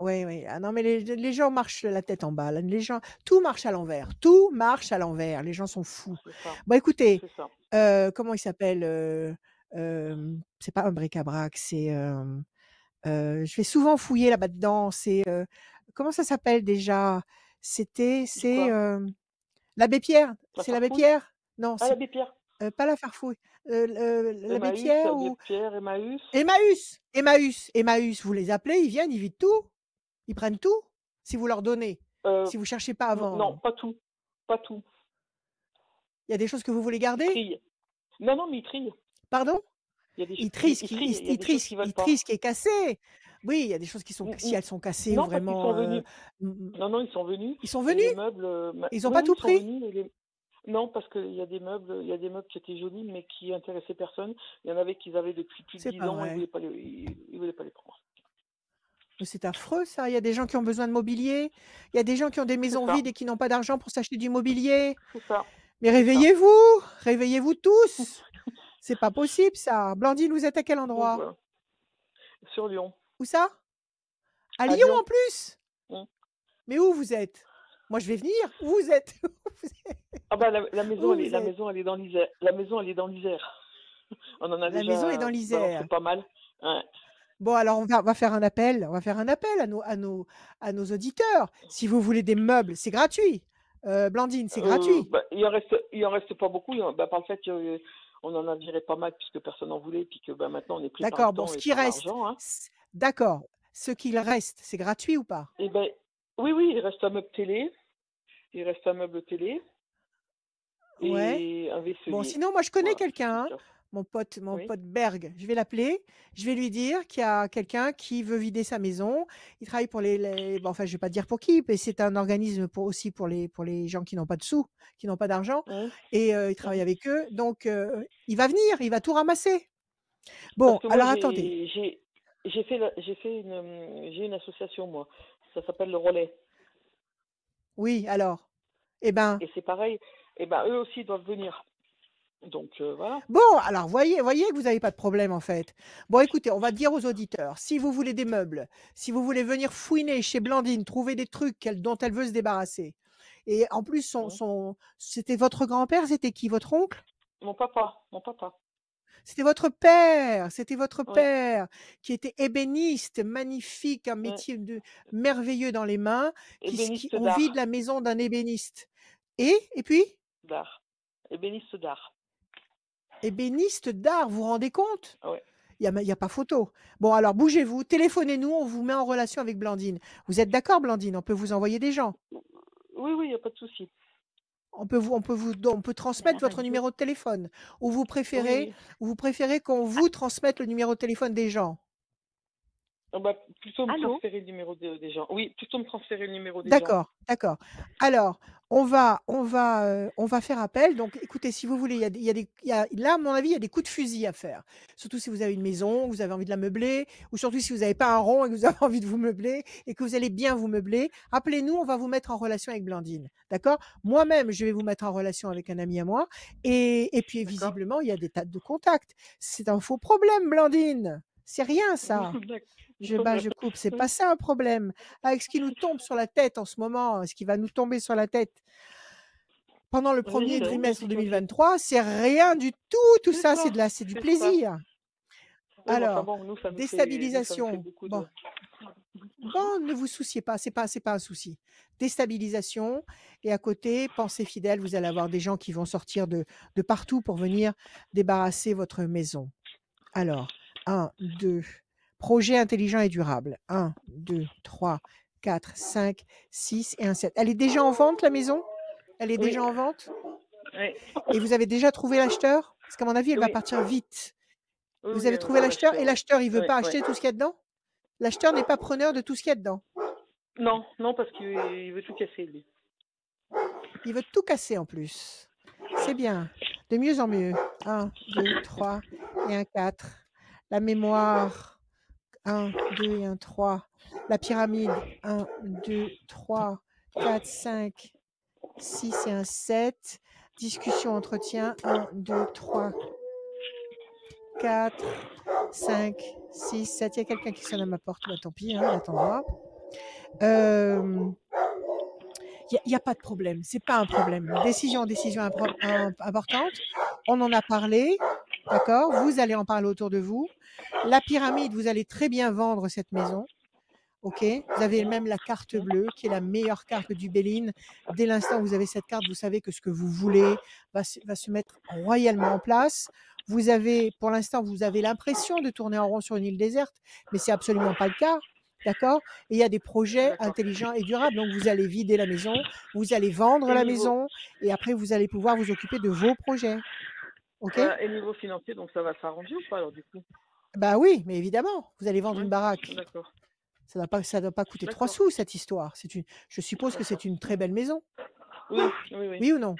oui, oui. Ah non, mais les gens marchent la tête en bas, là. Les gens tout marche à l'envers. Tout marche à l'envers. Les gens sont fous. c'est ça, Bon, écoutez, c'est ça. comment il s'appelle? C'est pas un bric-à-brac, je vais souvent fouiller là-bas dedans. Comment ça s'appelle déjà? Du quoi? L'abbé Pierre. La C'est l'abbé farfouille? Pierre? Non, Ah, c'est, l'abbé Pierre. pas la Farfouille. L'abbé Emmaüs, Pierre l'abbé ou Pierre, Emmaüs. Emmaüs, vous les appelez, ils viennent, ils vident tout. Ils prennent tout, si vous leur donnez. Euh, Si vous cherchez pas à non, vendre. pas tout. Pas tout. Il y a des choses que vous voulez Ils garder? trient. Non, non, mais ils trient. Pardon? Il y a des, Ils ils, trient ce ils qui trient. Il y a des choses qu'ils ils veulent pas. trient ce qui est cassé. Oui, il y a des choses qui sont si elles sont cassées ou Non, parce qu'ils sont vraiment, venus. mmh Non, non, ils sont venus. ils sont Et venus? les meubles. Ils ont Oui, pas oui, tout ils sont pris? venus. Non, parce qu'il y a des meubles, qui étaient jolis, mais qui intéressaient personne. Il y en avait qu'ils avaient depuis plus de C'est 10 pas ans, ils vrai. voulaient pas ils voulaient pas les prendre. Mais c'est affreux ça. Il y a des gens qui ont besoin de mobilier. Il y a des gens qui ont des C'est maisons ça, vides et qui n'ont pas d'argent pour s'acheter du mobilier. c'est ça, Mais c'est ça. réveillez-vous! Réveillez-vous tous! C'est pas possible ça. Blandine, vous êtes à quel Donc endroit? voilà. Sur Lyon. Où ça? À À Lyon Lyon. en plus? Mm. Mais où vous êtes? Moi je vais venir. Où vous êtes? Ah bah la maison, Où vous la êtes? maison, elle est dans l'Isère. La maison, elle est dans l'Isère. On en a La maison est déjà dans balancé l'Isère. pas mal. Ouais. Bon alors on va faire un appel. On va faire un appel à nos auditeurs. Si vous voulez des meubles, c'est gratuit. Blandine, c'est gratuit. Il en reste pas beaucoup. Par le fait qu'on en a viré pas mal puisque personne n'en voulait, puis que maintenant on est pris par le D'accord. Bon, temps ce et qui par reste, l'argent. Hein. d'accord. Ce qu'il reste, c'est gratuit ou pas? Et oui, oui, il reste un meuble télé, il reste un meuble télé Ouais. et un Bon, vaisselier. sinon, moi, je connais Voilà, c'est quelqu'un, hein, ça. mon Oui. pote Berg. Je vais l'appeler. Je vais lui dire qu'il y a quelqu'un qui veut vider sa maison. Il travaille pour bon, enfin, je vais pas dire pour qui, mais c'est un organisme aussi pour les gens qui n'ont pas de sous, qui n'ont pas d'argent. Mhm. Et il travaille Mhm. avec eux. Donc, il va venir, il va tout ramasser. Parce Bon, que moi alors attendez. j'ai une association moi. Ça s'appelle le Relais. Oui, alors. Eh ben, Et c'est pareil. Et eux aussi doivent venir. Donc voilà. bon, alors voyez que vous n'avez pas de problème en fait. Bon, écoutez, on va dire aux auditeurs, si vous voulez des meubles, si vous voulez venir fouiner chez Blandine, trouver des trucs dont elle veut se débarrasser, Et en plus, c'était votre grand-père, c'était qui? Votre oncle? Mon papa, mon papa. C'était votre Oui, père qui était ébéniste, magnifique, un oui. métier merveilleux dans les mains, Ébéniste on vide d'art, la maison d'un ébéniste. Et puis? d'art. Ébéniste d'art. Ébéniste d'art, vous vous rendez compte? Oui. Il y a pas photo. Bon, alors bougez-vous, téléphonez-nous, on vous met en relation avec Blandine. Vous êtes d'accord, Blandine? On peut vous envoyer des gens. Oui, oui, il n'y a pas de souci. On peut transmettre votre radio. numéro de téléphone. Ou vous Oui, préférez qu'on vous transmette le numéro de téléphone des gens? plutôt me Allô? transférer le numéro des gens. Oui, plutôt me transférer le numéro des gens. D'accord, d'accord. Alors, on va faire appel. Donc, écoutez, si vous voulez, là, à mon avis, il y a des coups de fusil à faire. Surtout si vous avez une maison, vous avez envie de la meubler, ou surtout si vous n'avez pas un rond et que vous avez envie de vous meubler et que vous allez bien vous meubler. Appelez-nous, on va vous mettre en relation avec Blandine. D'accord? Moi-même, je vais vous mettre en relation avec un ami à moi. Et puis, D'accord. visiblement, il y a des tas de contacts. C'est un faux problème, Blandine. C'est rien, ça. Je coupe. C'est pas ça un problème. Avec ce qui nous tombe sur la tête en ce moment, ce qui va nous tomber sur la tête pendant le premier Oui, trimestre oui, 2023, c'est rien du tout. Tout c'est ça, ça, c'est du c'est ça. plaisir. Oui, mais enfin Alors, bon, nous, ça nous fait déstabilisation. beaucoup Bon, ne vous souciez pas, c'est pas un souci. Déstabilisation. Et à côté, pensez fidèle, vous allez avoir des gens qui vont sortir de partout pour venir débarrasser votre maison. Alors, 1, 2, projet intelligent et durable. 1, 2, 3, 4, 5, 6 et un 7. Elle est déjà en vente, la maison? Elle est Oui. déjà en vente? Oui. Et vous avez déjà trouvé l'acheteur? Parce qu'à mon avis, elle va Oui. partir vite. Oui, Vous oui, avez trouvé l'acheteur et oui. l'acheteur, il veut Oui, pas oui. acheter tout ce qu'il y a dedans? L'acheteur n'est pas preneur de tout ce qu'il y a dedans. Non, non, parce qu'il veut tout casser, lui. Il veut tout casser en plus. C'est bien. De mieux en mieux. 1, 2, 3 et un 4. La mémoire. 1, 2 et un 3. La pyramide. 1, 2, 3, 4, 5, 6 et un 7. Discussion, entretien. 1, 2, 3, 4, 5, 6, 7. Il y a quelqu'un qui sonne à ma porte. Bah, tant pis, hein, il attendra. Il n'y a pas de problème. C'est pas un problème. Décision importante. On en a parlé. D'accord? Vous allez en parler autour de vous. La pyramide, vous allez très bien vendre cette maison. OK? Vous avez même la carte bleue, qui est la meilleure carte du Béline. Dès l'instant où vous avez cette carte, vous savez que ce que vous voulez va se mettre royalement en place. Pour l'instant, vous avez l'impression de tourner en rond sur une île déserte, mais c'est absolument pas le cas. D'accord? Et il y a des projets D'accord. intelligents et durables. Donc, vous allez vider la maison, vous allez vendre la maison, et après, vous allez pouvoir vous occuper de vos projets. OK? Voilà, et niveau financier, donc ça va s'arranger ou pas, alors, du coup? Bah oui, mais évidemment, vous allez vendre une baraque. D'accord. Ça doit pas coûter 3 D'accord. sous, cette histoire. Je suppose que c'est une très belle maison. Oui, oui, oui. Oui ou non?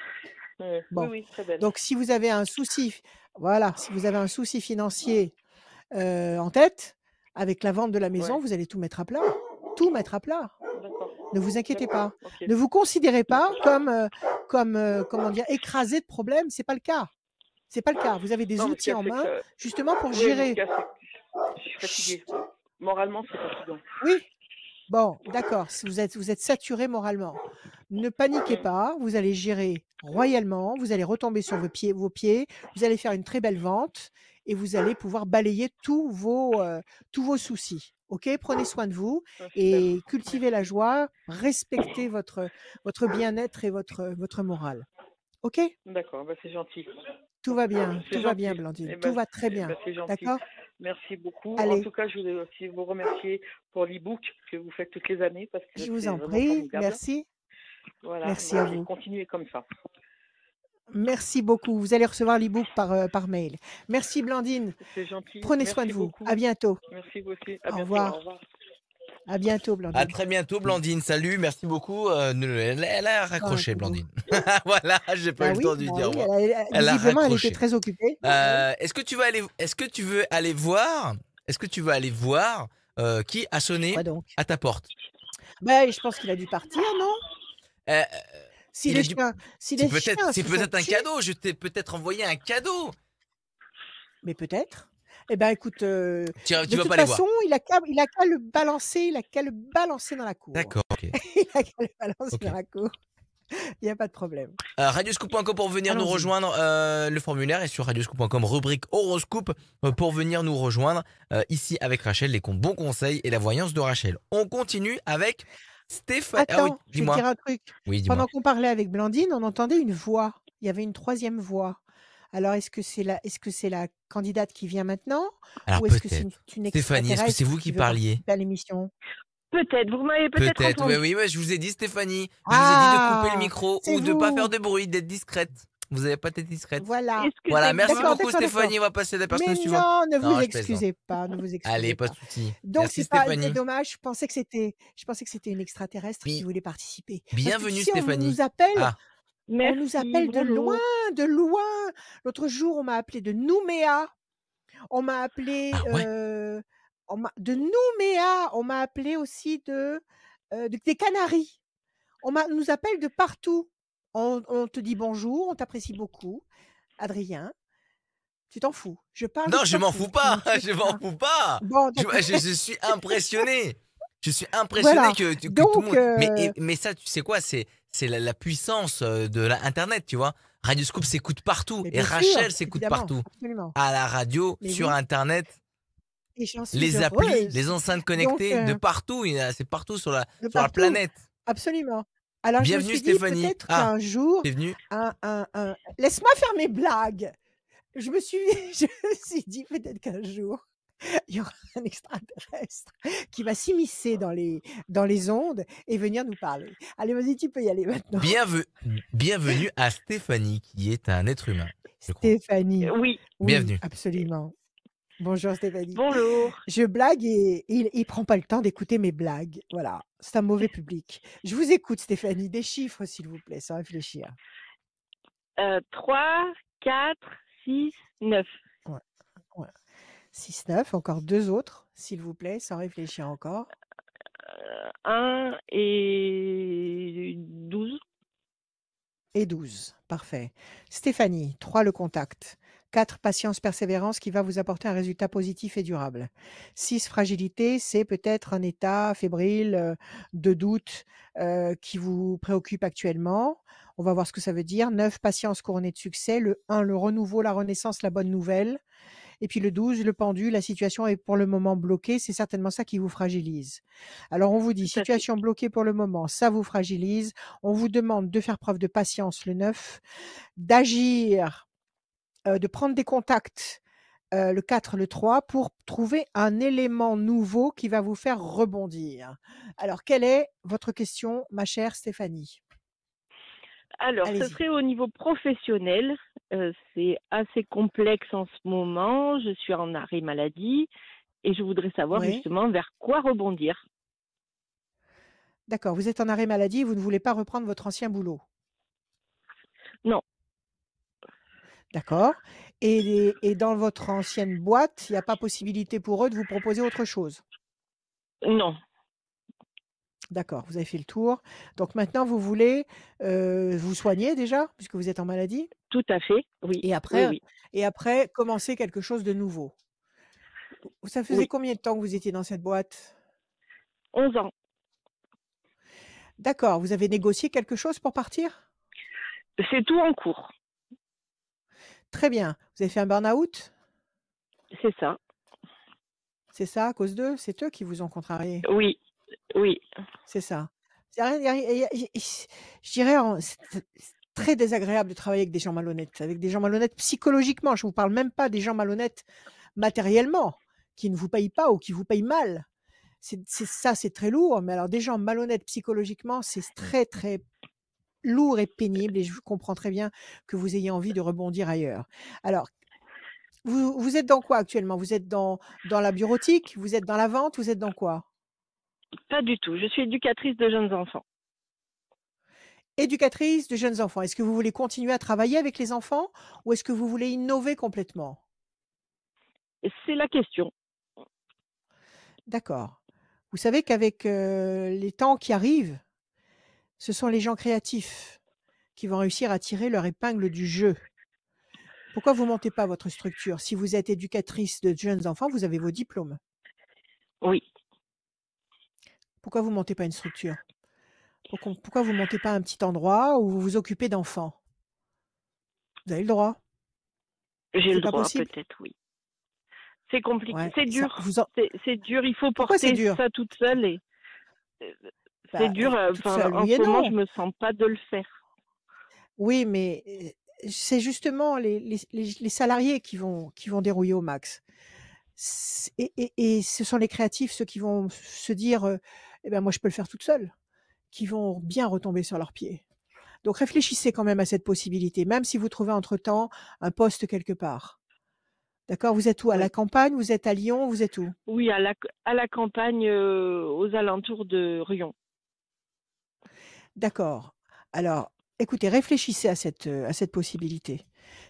Oui, Bon. oui, très belle. Donc, si vous avez un souci, si vous avez un souci financier en tête, avec la vente de la maison, Ouais. vous allez tout mettre à plat. Tout mettre à plat. D'accord. Ne vous inquiétez pas. Ok. Ne vous considérez pas comment dire, écrasé de problèmes. C'est pas le cas. C'est pas le cas. Vous avez des Non, mais outils ce en qu'il y a, c'est main, que- justement pour Oui, mais gérer. ce qu'il y a, c'est que je suis fatiguée. Moralement, c'est fatigant. Oui. Bon, d'accord. Si vous êtes saturé moralement. Ne paniquez pas. Vous allez gérer royalement. Vous allez retomber sur vos pieds. Vous allez faire une très belle vente et vous allez pouvoir balayer tous vos soucis. OK? Prenez soin de vous Ah, super. et cultivez la joie. Respectez votre bien-être et votre morale. OK? D'accord, bah, c'est gentil. Tout va bien. C'est Tout va bien, gentil. Blandine. Eh Tout ben, va très bien. c'est gentil. D'accord? Merci beaucoup. En Allez. tout cas, je voulais aussi vous remercier pour l'e-book que vous faites toutes les années parce que Je vous c'est en vraiment prie. formidable. Merci. Voilà. Merci à vous. Continuez comme ça. Merci beaucoup. Vous allez recevoir l'e-book par mail. Merci Blandine. C'est gentil. Prenez soin de Merci vous. beaucoup. À bientôt. Merci vous aussi. À Au bientôt. revoir. Au revoir. À bientôt, À Blandine. très bientôt, Blandine. Salut, merci beaucoup. Elle a raccroché, c'est bon. Blandine. Voilà, j'ai pas Bah eu le oui, temps de lui bah dire au oui, revoir. Elle a visiblement, elle raccroché. était très occupée. Est-ce que tu veux aller voir qui a sonné Quoi donc? à ta porte? Bah, je pense qu'il a dû partir, non? Euh, Si il les a dû- chiens, si C'est les chiens peut-être se sont un tus, cadeau. Je t'ai peut-être envoyé un cadeau. mais peut-être. Eh ben, écoute, de Tu vas toute pas aller voir. façon, il a qu'à le balancer dans la cour. D'accord, ok. Il a qu'à le balancer Ok. dans la cour. Il y a pas de problème. Radioscoop.com pour venir nous Allons-y. rejoindre. Le formulaire est sur radioscoop.com, rubrique horoscope, pour venir nous rejoindre ici avec Rachel, les bons conseils et la voyance de Rachel. On continue avec Stéphanie. Ah oui, Attends, je vais te dis-moi. dire un truc. Oui, dis-moi. Pendant qu'on parlait avec Blandine, on entendait une voix. Il y avait une 3e voix. Alors, est-ce que c'est la candidate qui vient maintenant Alors ou est-ce que c'est peut-être. une Stéphanie, est-ce que c'est extraterrestre vous qui qui veut parliez? participer à l'émission? Peut-être, vous m'avez peut-être Peut-être, oui, entendu. oui, je vous ai dit Stéphanie. Je vous ai dit de couper le Ah, micro c'est ou de pas faire vous. de bruit, d'être discrète. Vous n'avez pas été discrète. Voilà. Voilà, merci Excusez-moi. beaucoup Stéphanie, on va passer à la Mais personne suivante. non, ne vous Non, je plaisante. excusez pas, ne vous Allez, excusez pas de pas. souci. Donc Merci c'est Stéphanie. dommage, je pensais que c'était une extraterrestre qui Bi- voulait participer. Parce que tu Bienvenue sais, on Stéphanie. nous appelle Ah, on nous Merci, appelle de loin, bonjour. de loin. L'autre jour, on m'a appelé de Nouméa. On m'a appelé, ah ouais. de Nouméa. On m'a appelé aussi des Canaries. On nous appelle de partout. On te dit bonjour, on t'apprécie beaucoup. Adrien, tu t'en fous. Je parle ou Non, tu je t'en m'en fous? fous Tu pas, ne souhaites je m'en pas? fous pas. Bon, d'accord. Je suis impressionné. Je suis impressionné Voilà. que tout le Donc, monde. Mais ça, tu sais quoi, c'est la puissance de l'internet, tu vois. Radioscoop s'écoute partout mais et bien sûr, Rachel s'écoute évidemment, partout. absolument. À la radio, Mais sur oui, internet, et j'en suis les applis, heureuse. les enceintes Donc, connectées, de partout. C'est partout sur la de sur la partout, planète. absolument. Alors je me Bienvenue suis dit Stéphanie. peut-être Ah, qu'un jour, t'es venue. laisse-moi faire mes blagues. Je me suis dit peut-être qu'un jour, il y aura un extraterrestre qui va s'immiscer dans les ondes et venir nous parler. Allez, vas-y, tu peux y aller maintenant. Bienvenue à Stéphanie, qui est un être humain, je crois. Stéphanie. Oui, Oui, Bienvenue. absolument. Bonjour Stéphanie. bonjour. Je blague et il prend pas le temps d'écouter mes blagues. Voilà, c'est un mauvais public. Je vous écoute Stéphanie, des chiffres s'il vous plaît, sans réfléchir. 3, 4, 6, 9. Ouais, ouais. 6, 9, encore 2 autres, s'il vous plaît, sans réfléchir encore. 1 et 12. Et 12, parfait. Stéphanie, 3 le contact. 4 patience, persévérance qui va vous apporter un résultat positif et durable. 6 fragilité, c'est peut-être un état fébrile, de doute, qui vous préoccupe actuellement. On va voir ce que ça veut dire. 9 patience couronnée de succès. Le 1, le renouveau, la renaissance, la bonne nouvelle. Et puis le 12, le pendu, la situation est pour le moment bloquée, c'est certainement ça qui vous fragilise. Alors on vous dit, Tout à fait. situation bloquée pour le moment, ça vous fragilise. On vous demande de faire preuve de patience, le 9, d'agir, de prendre des contacts, le 4, le 3, pour trouver un élément nouveau qui va vous faire rebondir. Alors quelle est votre question, ma chère Stéphanie? Alors, ce Allez-y. serait au niveau professionnel. C'est assez complexe en ce moment. Je suis en arrêt maladie et je voudrais savoir Oui, justement vers quoi rebondir. d'accord. Vous êtes en arrêt maladie et vous ne voulez pas reprendre votre ancien boulot. Non, D'accord. Et dans votre ancienne boîte, il n'y a pas possibilité pour eux de vous proposer autre chose? non, D'accord, vous avez fait le tour. Donc maintenant, vous voulez, vous soigner déjà, puisque vous êtes en maladie tout à fait. Oui, et oui, après oui, et après commencer quelque chose de nouveau. Ça faisait oui. combien de temps que vous étiez dans cette boîte? 11 ans. D'accord, vous avez négocié quelque chose pour partir? C'est tout en cours. Très bien. Vous avez fait un burn-out? C'est ça. C'est ça, à cause d'eux? C'est eux qui vous ont contrarié? Oui, oui. C'est ça. C'est rien, je dirais, c'est très désagréable de travailler avec des gens malhonnêtes, avec des gens malhonnêtes psychologiquement. Je ne vous parle même pas des gens malhonnêtes matériellement, qui ne vous payent pas ou qui vous payent mal. Ça, c'est très lourd. Mais alors, des gens malhonnêtes psychologiquement, c'est très, très lourd et pénible. Et je comprends très bien que vous ayez envie de rebondir ailleurs. Alors, vous êtes dans quoi actuellement? Vous êtes dans la bureautique? Vous êtes dans la vente? Vous êtes dans quoi? Pas du tout. Je suis éducatrice de jeunes enfants. Éducatrice de jeunes enfants. Est-ce que vous voulez continuer à travailler avec les enfants ou est-ce que vous voulez innover complètement? C'est la question. D'accord. Vous savez qu'avec les temps qui arrivent, ce sont les gens créatifs qui vont réussir à tirer leur épingle du jeu. Pourquoi vous ne montez pas votre structure? Si vous êtes éducatrice de jeunes enfants, vous avez vos diplômes. Oui. Pourquoi vous ne montez pas une structure? Pourquoi vous montez pas un petit endroit où vous vous occupez d'enfants? Vous avez le droit. J'ai C'est le pas droit, possible? peut-être, oui. C'est compliqué, Ouais, c'est ça dur, vous en c'est dur. Il faut pourquoi c'est porter dur? ça toute seule et euh, c'est Bah, dur. toute Enfin, seule, en oui et ce moment, je non. me sens pas de le faire. Oui, mais c'est justement les salariés qui vont dérouiller au max. Et ce sont les créatifs, ceux qui vont se dire eh ben, moi, je peux le faire toute seule, qui vont bien retomber sur leurs pieds. Donc, réfléchissez quand même à cette possibilité, même si vous trouvez entre-temps un poste quelque part. D'accord? Vous êtes où? À la Oui, campagne? Vous êtes à Lyon? Vous êtes où? oui, à la campagne, aux alentours de Rion. D'accord. Alors, écoutez, réfléchissez à cette possibilité.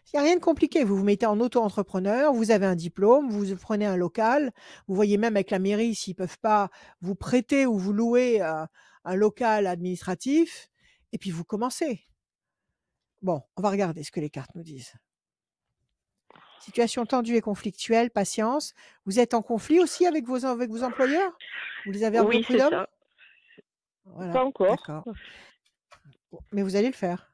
Il n'y a rien de compliqué. Vous vous mettez en auto-entrepreneur, vous avez un diplôme, vous prenez un local, vous voyez même avec la mairie s'ils peuvent pas vous prêter ou vous louer un local administratif, et puis vous commencez. Bon, on va regarder ce que les cartes nous disent. Situation tendue et conflictuelle, patience. Vous êtes en conflit aussi avec vos employeurs? Vous les avez remis au Oui, c'est prud'homme? ça. Voilà, Pas encore. d'accord. Bon, mais vous allez le faire.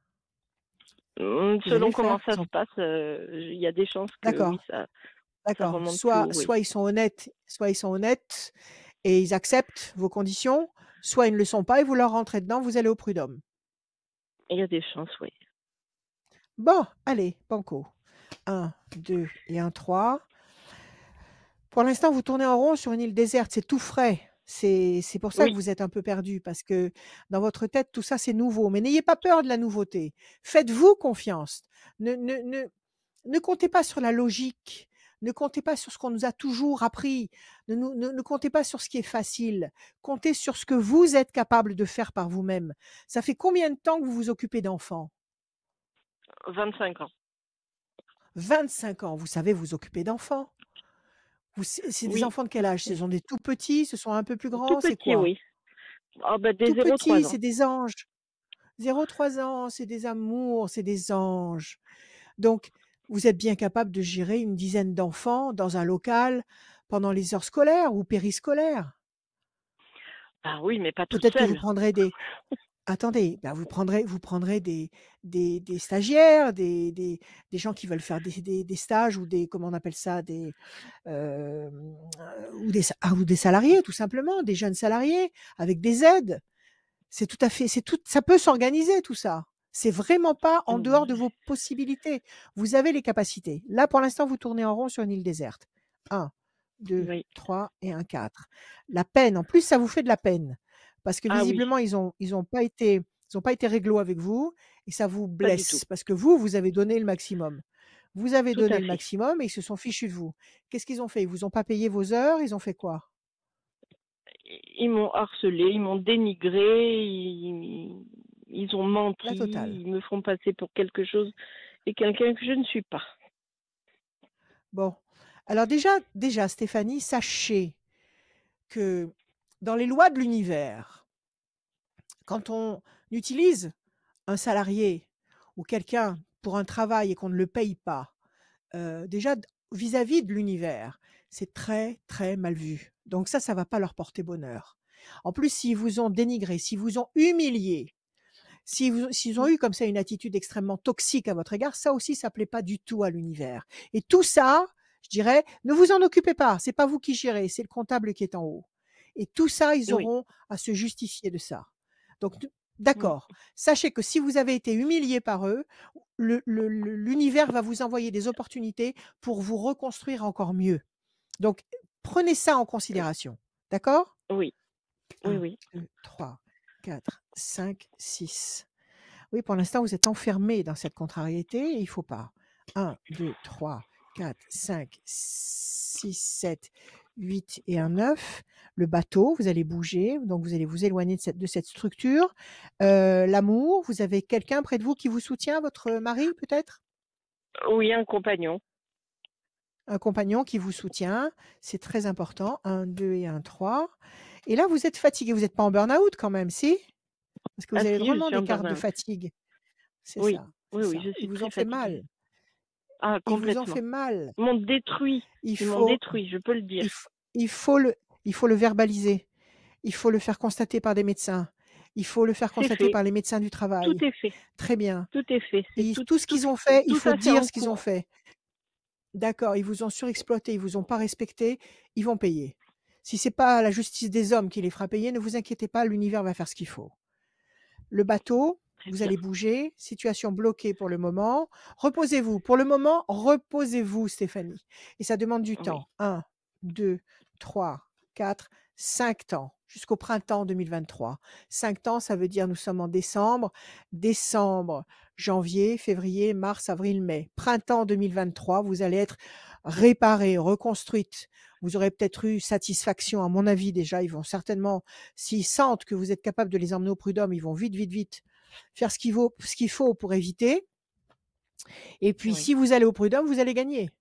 Vous allez Selon le comment faire. ça se passe, il y a des chances que oui, D'accord. ça D'accord. remonte plus Soit haut, oui. soit ils sont honnêtes et ils acceptent vos conditions, soit ils ne le sont pas et vous leur rentrez dedans, vous allez au prud'homme. Il y a des chances, oui. Bon, allez, banco. 1, 2 et un 3. Pour l'instant, vous tournez en rond sur une île déserte, c'est tout frais. C'est pour ça que Oui, vous êtes un peu perdu parce que dans votre tête, tout ça, c'est nouveau. Mais n'ayez pas peur de la nouveauté. Faites-vous confiance. Ne comptez pas sur la logique. Ne comptez pas sur ce qu'on nous a toujours appris. Ne comptez pas sur ce qui est facile. Comptez sur ce que vous êtes capable de faire par vous-même. Ça fait combien de temps que vous vous occupez d'enfants? 25 ans. 25 ans. Vous savez vous occuper d'enfants. C'est des Oui, enfants de quel âge? Ce sont des tout petits? Ce sont un peu plus tout grands? C'est petit, quoi? oui. Ah bah des Tout 0-3 petits, ans. c'est des anges. 0-3 ans, c'est des amours, c'est des anges. Donc, vous êtes bien capable de gérer une dizaine d'enfants dans un local pendant les heures scolaires ou périscolaires. Ah oui, mais pas toute Peut-être que vous seule. prendrez des attendez, bah, vous prendrez des stagiaires, des gens qui veulent faire des stages ou des comment on appelle ça? Hem, ou des salariés tout simplement, des jeunes salariés avec des aides. C'est tout ça peut s'organiser tout ça. C'est vraiment pas en dehors de vos possibilités. Vous avez les capacités. Là, pour l'instant, vous tournez en rond sur une île déserte. 1, 2, Oui. 3 et un 4. La peine, en plus, ça vous fait de la peine parce que Ah oui, visiblement, ils ont pas été réglo avec vous et ça vous pas du tout. blesse parce que vous avez donné le maximum. Vous avez Tout donné à le fait. maximum et ils se sont fichus de vous. Qu'est-ce qu'ils ont fait? Ils vous ont pas payé vos heures? Ils ont fait quoi? Ils m'ont harcelé, ils m'ont dénigré, ils ont La menti, totale. ils me font passer pour quelque chose et quelqu'un que je ne suis pas. Bon, alors déjà Stéphanie, sachez que dans les lois de l'univers, quand on utilise un salarié ou quelqu'un pour un travail et qu'on ne le paye pas, déjà vis-à-vis de l'univers, c'est très, très mal vu. Donc ça va pas leur porter bonheur. En plus, s'ils vous ont dénigré, s'ils vous ont humilié, s'ils ont eu comme ça une attitude extrêmement toxique à votre égard, ça aussi, ça plaît pas du tout à l'univers. Et tout ça, je dirais, ne vous en occupez pas. C'est pas vous qui gérez, c'est le comptable qui est en haut. Et tout ça, ils Oui. auront à se justifier de ça. Donc, Mm. d'accord. Sachez que si vous avez été humilié par eux, l'univers va vous envoyer des opportunités pour vous reconstruire encore mieux. Donc, prenez ça en considération. D'accord? Oui, oui, 1, oui. 2, 3, 4, 5, 6. Oui, pour l'instant, vous êtes enfermé dans cette contrariété et il faut pas. 1, 2, 3, 4, 5, 6, 7, 8 et un 9. Le bateau, vous allez bouger, donc vous allez vous éloigner de cette structure. L'amour, vous avez quelqu'un près de vous qui vous soutient, votre mari peut-être? Oui, un compagnon. Un compagnon qui vous soutient, c'est très important. 1, 2 et un 3. Et là, vous êtes fatigué, vous n'êtes pas en burn-out quand même, si? Parce que Ah vous avez si, je vraiment suis des en cartes de burn-out. fatigue. C'est Oui, ça, c'est oui, oui, ça. je Ils suis vous très ont fait fatiguée. mal. Ah, Ils vous ont complètement. fait mal. Ils m'ont détruit. Il Ils m'ont faut détruit, je peux le dire. il f il faut le verbaliser. Il faut le faire constater par des médecins Il faut le faire C'est constater fait. par les médecins du Tout travail. est fait. Très bien. Tout est fait. C'est Et tout, tout ce tout, qu'ils ont fait, il tout faut ça, c'est en dire ce qu'ils ont cours. fait. D'accord, ils vous ont surexploité, ils vous ont pas respecté, ils vont payer. Si c'est pas la justice des hommes qui les fera payer, ne vous inquiétez pas, l'univers va faire ce qu'il faut. Le bateau, Très vous bien. allez bouger, situation bloquée pour le moment. Reposez-vous. Pour le moment, reposez-vous, Stéphanie. Et ça demande du Oui. temps. 1, 2, 3, 4, 5 temps, jusqu'au printemps 2023. 5 temps, ça veut dire nous sommes en décembre. Décembre, janvier, février, mars, avril, mai. Printemps 2023, vous allez être réparée, reconstruite. Vous aurez peut-être eu satisfaction, à mon avis déjà. Ils vont certainement, s'ils sentent que vous êtes capable de les emmener au prud'homme, ils vont vite, vite, vite faire ce qu'il faut pour éviter. Et puis, Oui. si vous allez au prud'homme, vous allez gagner.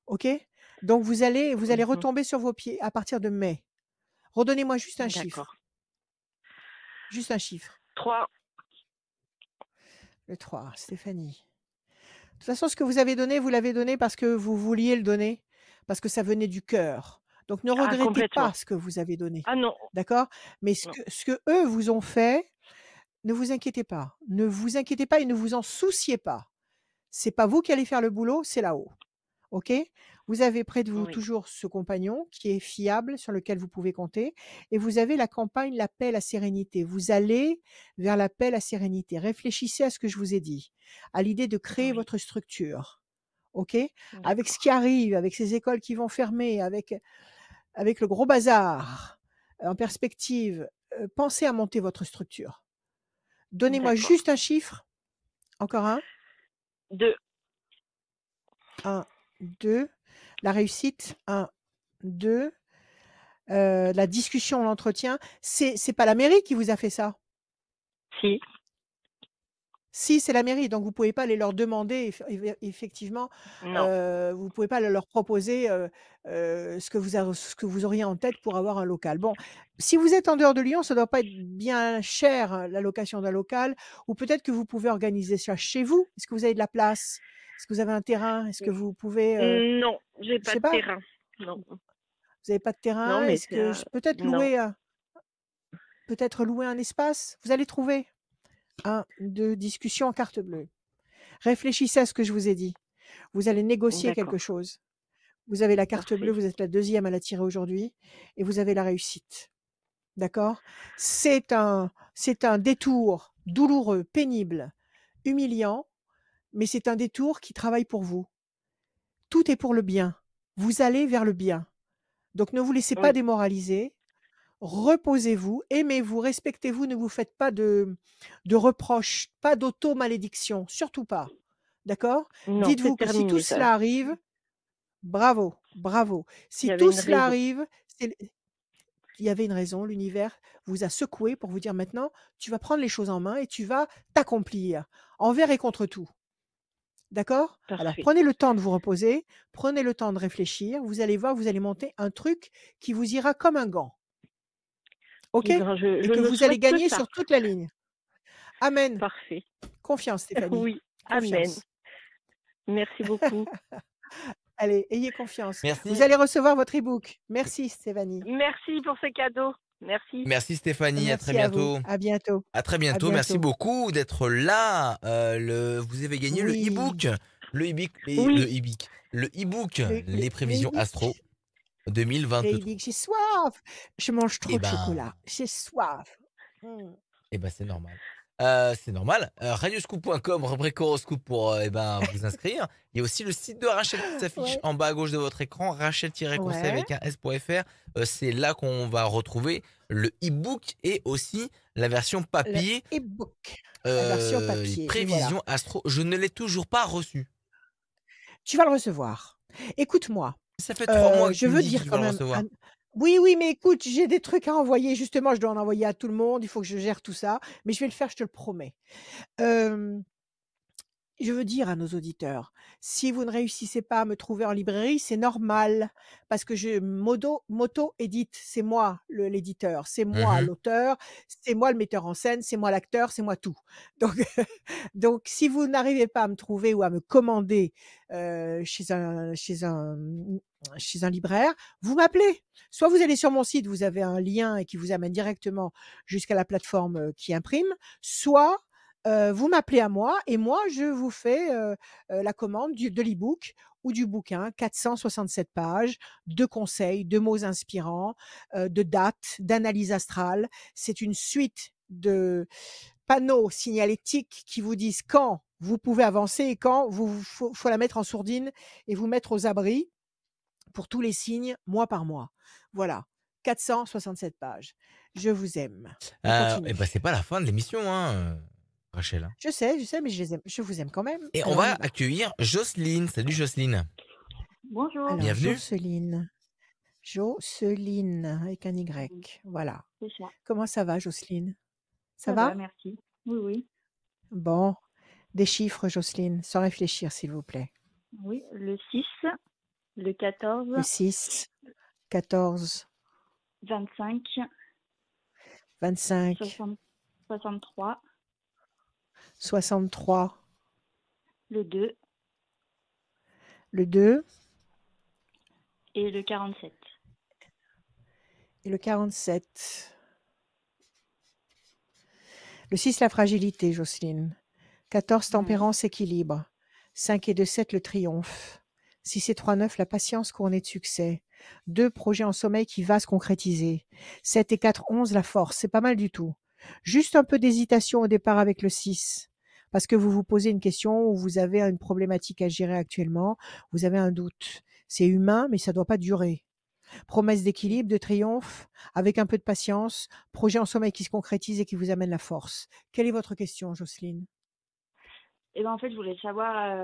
OK? Donc, vous allez Mhm. retomber sur vos pieds à partir de mai. Redonnez-moi juste un D'accord. chiffre. Juste un chiffre. 3. Le 3, Stéphanie. De toute façon, ce que vous avez donné, vous l'avez donné parce que vous vouliez le donner, parce que ça venait du cœur. Donc, ne Ah, regrettez complètement. pas ce que vous avez donné. Ah non. D'accord? Mais Non. ce que eux vous ont fait, ne vous inquiétez pas. Ne vous inquiétez pas et ne vous en souciez pas. C'est pas vous qui allez faire le boulot, c'est là-haut. OK? Vous avez près de vous Oui. toujours ce compagnon qui est fiable, sur lequel vous pouvez compter, et vous avez la campagne, la paix, la sérénité. Vous allez vers la paix, la sérénité. Réfléchissez à ce que je vous ai dit, à l'idée de créer Oui. votre structure. OK? Avec ce D'accord. qui arrive, avec ces écoles qui vont fermer, avec le gros bazar en perspective, pensez à monter votre structure. Donnez-moi D'accord. juste un chiffre. Encore un. 2. 1, 2. La réussite. 1, 2. La discussion, l'entretien. C'est pas la mairie qui vous a fait ça? Si. Si, c'est la mairie, donc vous pouvez pas aller leur demander effectivement, Non. vous pouvez pas leur proposer, ce que vous auriez en tête pour avoir un local. Bon, si vous êtes en dehors de Lyon, ça doit pas être bien cher, la location d'un local, ou peut-être que vous pouvez organiser ça chez vous? Est-ce que vous avez de la place? Est-ce que vous avez un terrain? Est-ce que vous pouvez, Non, j'ai je pas sais de pas, terrain. Non. vous avez pas de Non, terrain? mais Est-ce que peut-être non. louer un espace? Vous allez trouver. 1, 2, discussion en carte bleue. Réfléchissez à ce que je vous ai dit. Vous allez négocier quelque D'accord. chose. Vous avez la carte bleue, Parfait. vous êtes la 2e à la tirer aujourd'hui et vous avez la réussite. D'accord? C'est un détour douloureux, pénible, humiliant, mais c'est un détour qui travaille pour vous. Tout est pour le bien. Vous allez vers le bien. Donc ne vous laissez pas Oui. démoraliser. Reposez-vous, aimez-vous, respectez-vous, ne vous faites pas de reproches, pas d'auto-malédiction, surtout pas. D'accord? Non, c'est Dites-vous que si tout terminé ça. cela arrive, bravo, bravo. Il Si y avait tout une cela raison. arrive, il y avait une raison, l'univers vous a secoué pour vous dire maintenant, tu vas prendre les choses en main et tu vas t'accomplir, envers et contre tout. D'accord? Alors Parfait. prenez le temps de vous reposer, prenez le temps de réfléchir, vous allez voir, vous allez monter un truc qui vous ira comme un gant. OK? Eh ben, je Et que ne vous allez souhaite que gagner ça. sur toute la ligne. Amen. Parfait. Confiance, Stéphanie. Oui. Amen. Confiance. Merci beaucoup. Allez, ayez confiance. Vous Merci. allez recevoir votre e-book. Merci, Stéphanie. Merci pour ces cadeaux. Merci. Merci Stéphanie, à très Merci à vous. bientôt. À bientôt. À très À bientôt. Merci bientôt. beaucoup d'être là. Vous avez gagné le Oui. e-book. Le e-book, Oui. le e-book, Le les prévisions e-book. Astro Le 2023. e-book. J'ai soif. Je mange trop Eh de ben, chocolat. J'ai soif. c'est normal. C'est normal. Radioscoop.com, rubrique horoscope pour vous inscrire. Il y a aussi le site de Rachel qui s'affiche Ouais. en bas à gauche de votre écran, rachel-conseil Ouais. avec un s.fr. C'est là qu'on va retrouver le e-book et aussi la version Le papier. e-book. La version Les papier. Et prévisions voilà. astro. Je ne l'ai toujours pas reçu. Tu vas le recevoir. Écoute-moi. Ça fait 3 mois que Je tu me veux dis que dire tu vas quand le même. recevoir. Oui, oui, mais écoute, j'ai des trucs à envoyer. Justement, je dois en envoyer à tout le monde. Il faut que je gère tout ça. Mais je vais le faire, je te le promets. je veux dire à nos auditeurs, si vous ne réussissez pas à me trouver en librairie, c'est normal parce que je m'auto-édite. C'est moi l'éditeur, c'est moi Mhm. l'auteur, c'est moi le metteur en scène, c'est moi l'acteur, c'est moi tout. Donc donc si vous n'arrivez pas à me trouver ou à me commander, chez un libraire, vous m'appelez. Soit vous allez sur mon site, vous avez un lien et qui vous amène directement jusqu'à la plateforme, qui imprime, soit vous m'appelez à moi et moi je vous fais, la commande de l'e-book ou du bouquin, 467 pages, de conseils, de mots inspirants, de dates, d'analyse astrale. C'est une suite de panneaux signalétiques qui vous disent quand vous pouvez avancer et quand faut la mettre en sourdine et vous mettre aux abris pour tous les signes, mois par mois. Voilà, 467 pages. Je vous aime. On Et continue. ben, c'est pas la fin de l'émission, hein, Rachel, hein. Je sais, mais je les aime. Je vous aime quand même. Et on Alors on va y va. accueillir Jocelyne. Salut Jocelyne. Bonjour. Alors Bienvenue. Jocelyne avec un Oui, Y. Voilà. c'est ça. Comment ça va, Jocelyne? Ça Ça va, va? merci. Oui, oui. Bon. Des chiffres, Jocelyne, sans réfléchir, s'il vous plaît. Oui, le 6, le 14, Le 6, 14, 25, 25, 63, 63, le 2 le 2 et le 47. et le 47. Le 6, la fragilité, Jocelyne. 14, Oui, tempérance, équilibre. 5 et 2, 7, le triomphe. 6 et 3, 9, la patience couronnée de succès. 2, projet en sommeil qui va se concrétiser. 7 et 4, 11, la force. C'est pas mal du tout. Juste un peu d'hésitation au départ avec le 6. Parce que vous vous posez une question ou vous avez une problématique à gérer actuellement. Vous avez un doute. C'est humain, mais ça doit pas durer. Promesse d'équilibre, de triomphe, avec un peu de patience. Projet en sommeil qui se concrétise et qui vous amène la force. Quelle est votre question, Jocelyne? Et ben en fait, je voulais savoir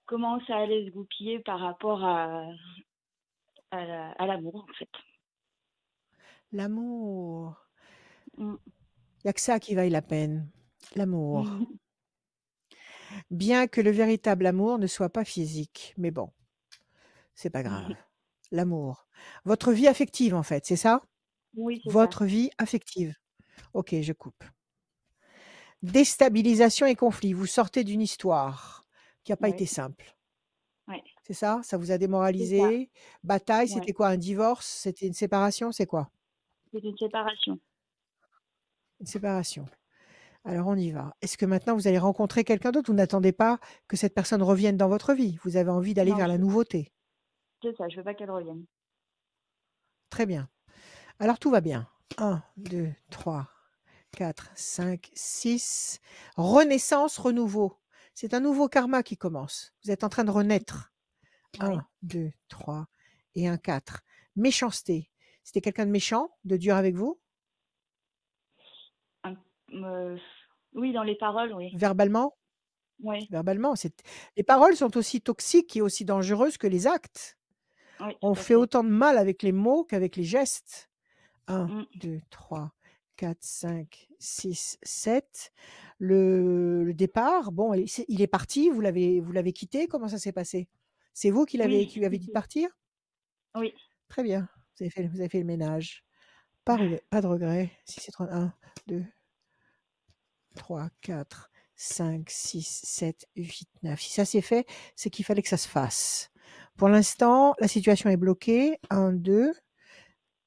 comment ça allait se goupiller par rapport à l'amour, en fait. L'amour. Mm. Il n'y a que ça qui vaille la peine. L'amour. Bien que le véritable amour ne soit pas physique. Mais bon, c'est pas grave. L'amour. Votre vie affective, en fait, c'est ça? Oui, c'est ça. Votre vie affective. Ok, je coupe. Déstabilisation et conflit. Vous sortez d'une histoire qui n'a pas été Oui, simple. ouais, C'est ça? Ça vous a c'est ça. démoralisé? Bataille, Ouais, c'était quoi? Un divorce? C'était une séparation? C'est quoi? c'est une séparation. Une séparation. Alors on y va. Est-ce que maintenant vous allez rencontrer quelqu'un d'autre? Vous n'attendez pas que cette personne revienne dans votre vie. Vous avez envie d'aller Non, vers la nouveauté. c'est ça, je veux pas qu'elle revienne. Très bien. Alors tout va bien. 1, 2, 3, 4, 5, 6. Renaissance, renouveau. C'est un nouveau karma qui commence. Vous êtes en train de renaître. Oui. 1, 2, 3 et un 4. Méchanceté. C'était quelqu'un de méchant, de dur avec vous? Oui, dans les paroles, oui. Verbalement? Oui, Verbalement, les paroles sont aussi toxiques et aussi dangereuses que les actes. oui, On tout à fait fait. autant de mal avec les mots qu'avec les gestes. 1, Mm. 2, 3, 4, 5, 6, 7. Le départ, bon, il est parti, vous l'avez quitté, comment ça s'est passé? C'est vous qui Oui, lui avez dit de partir? oui. Très bien, vous avez fait le ménage. Pas de regret. Si c'est 1, 2, 3, 4, 5, 6, 7, 8, 9. Si ça s'est fait, c'est qu'il fallait que ça se fasse. Pour l'instant, la situation est bloquée. 1, 2.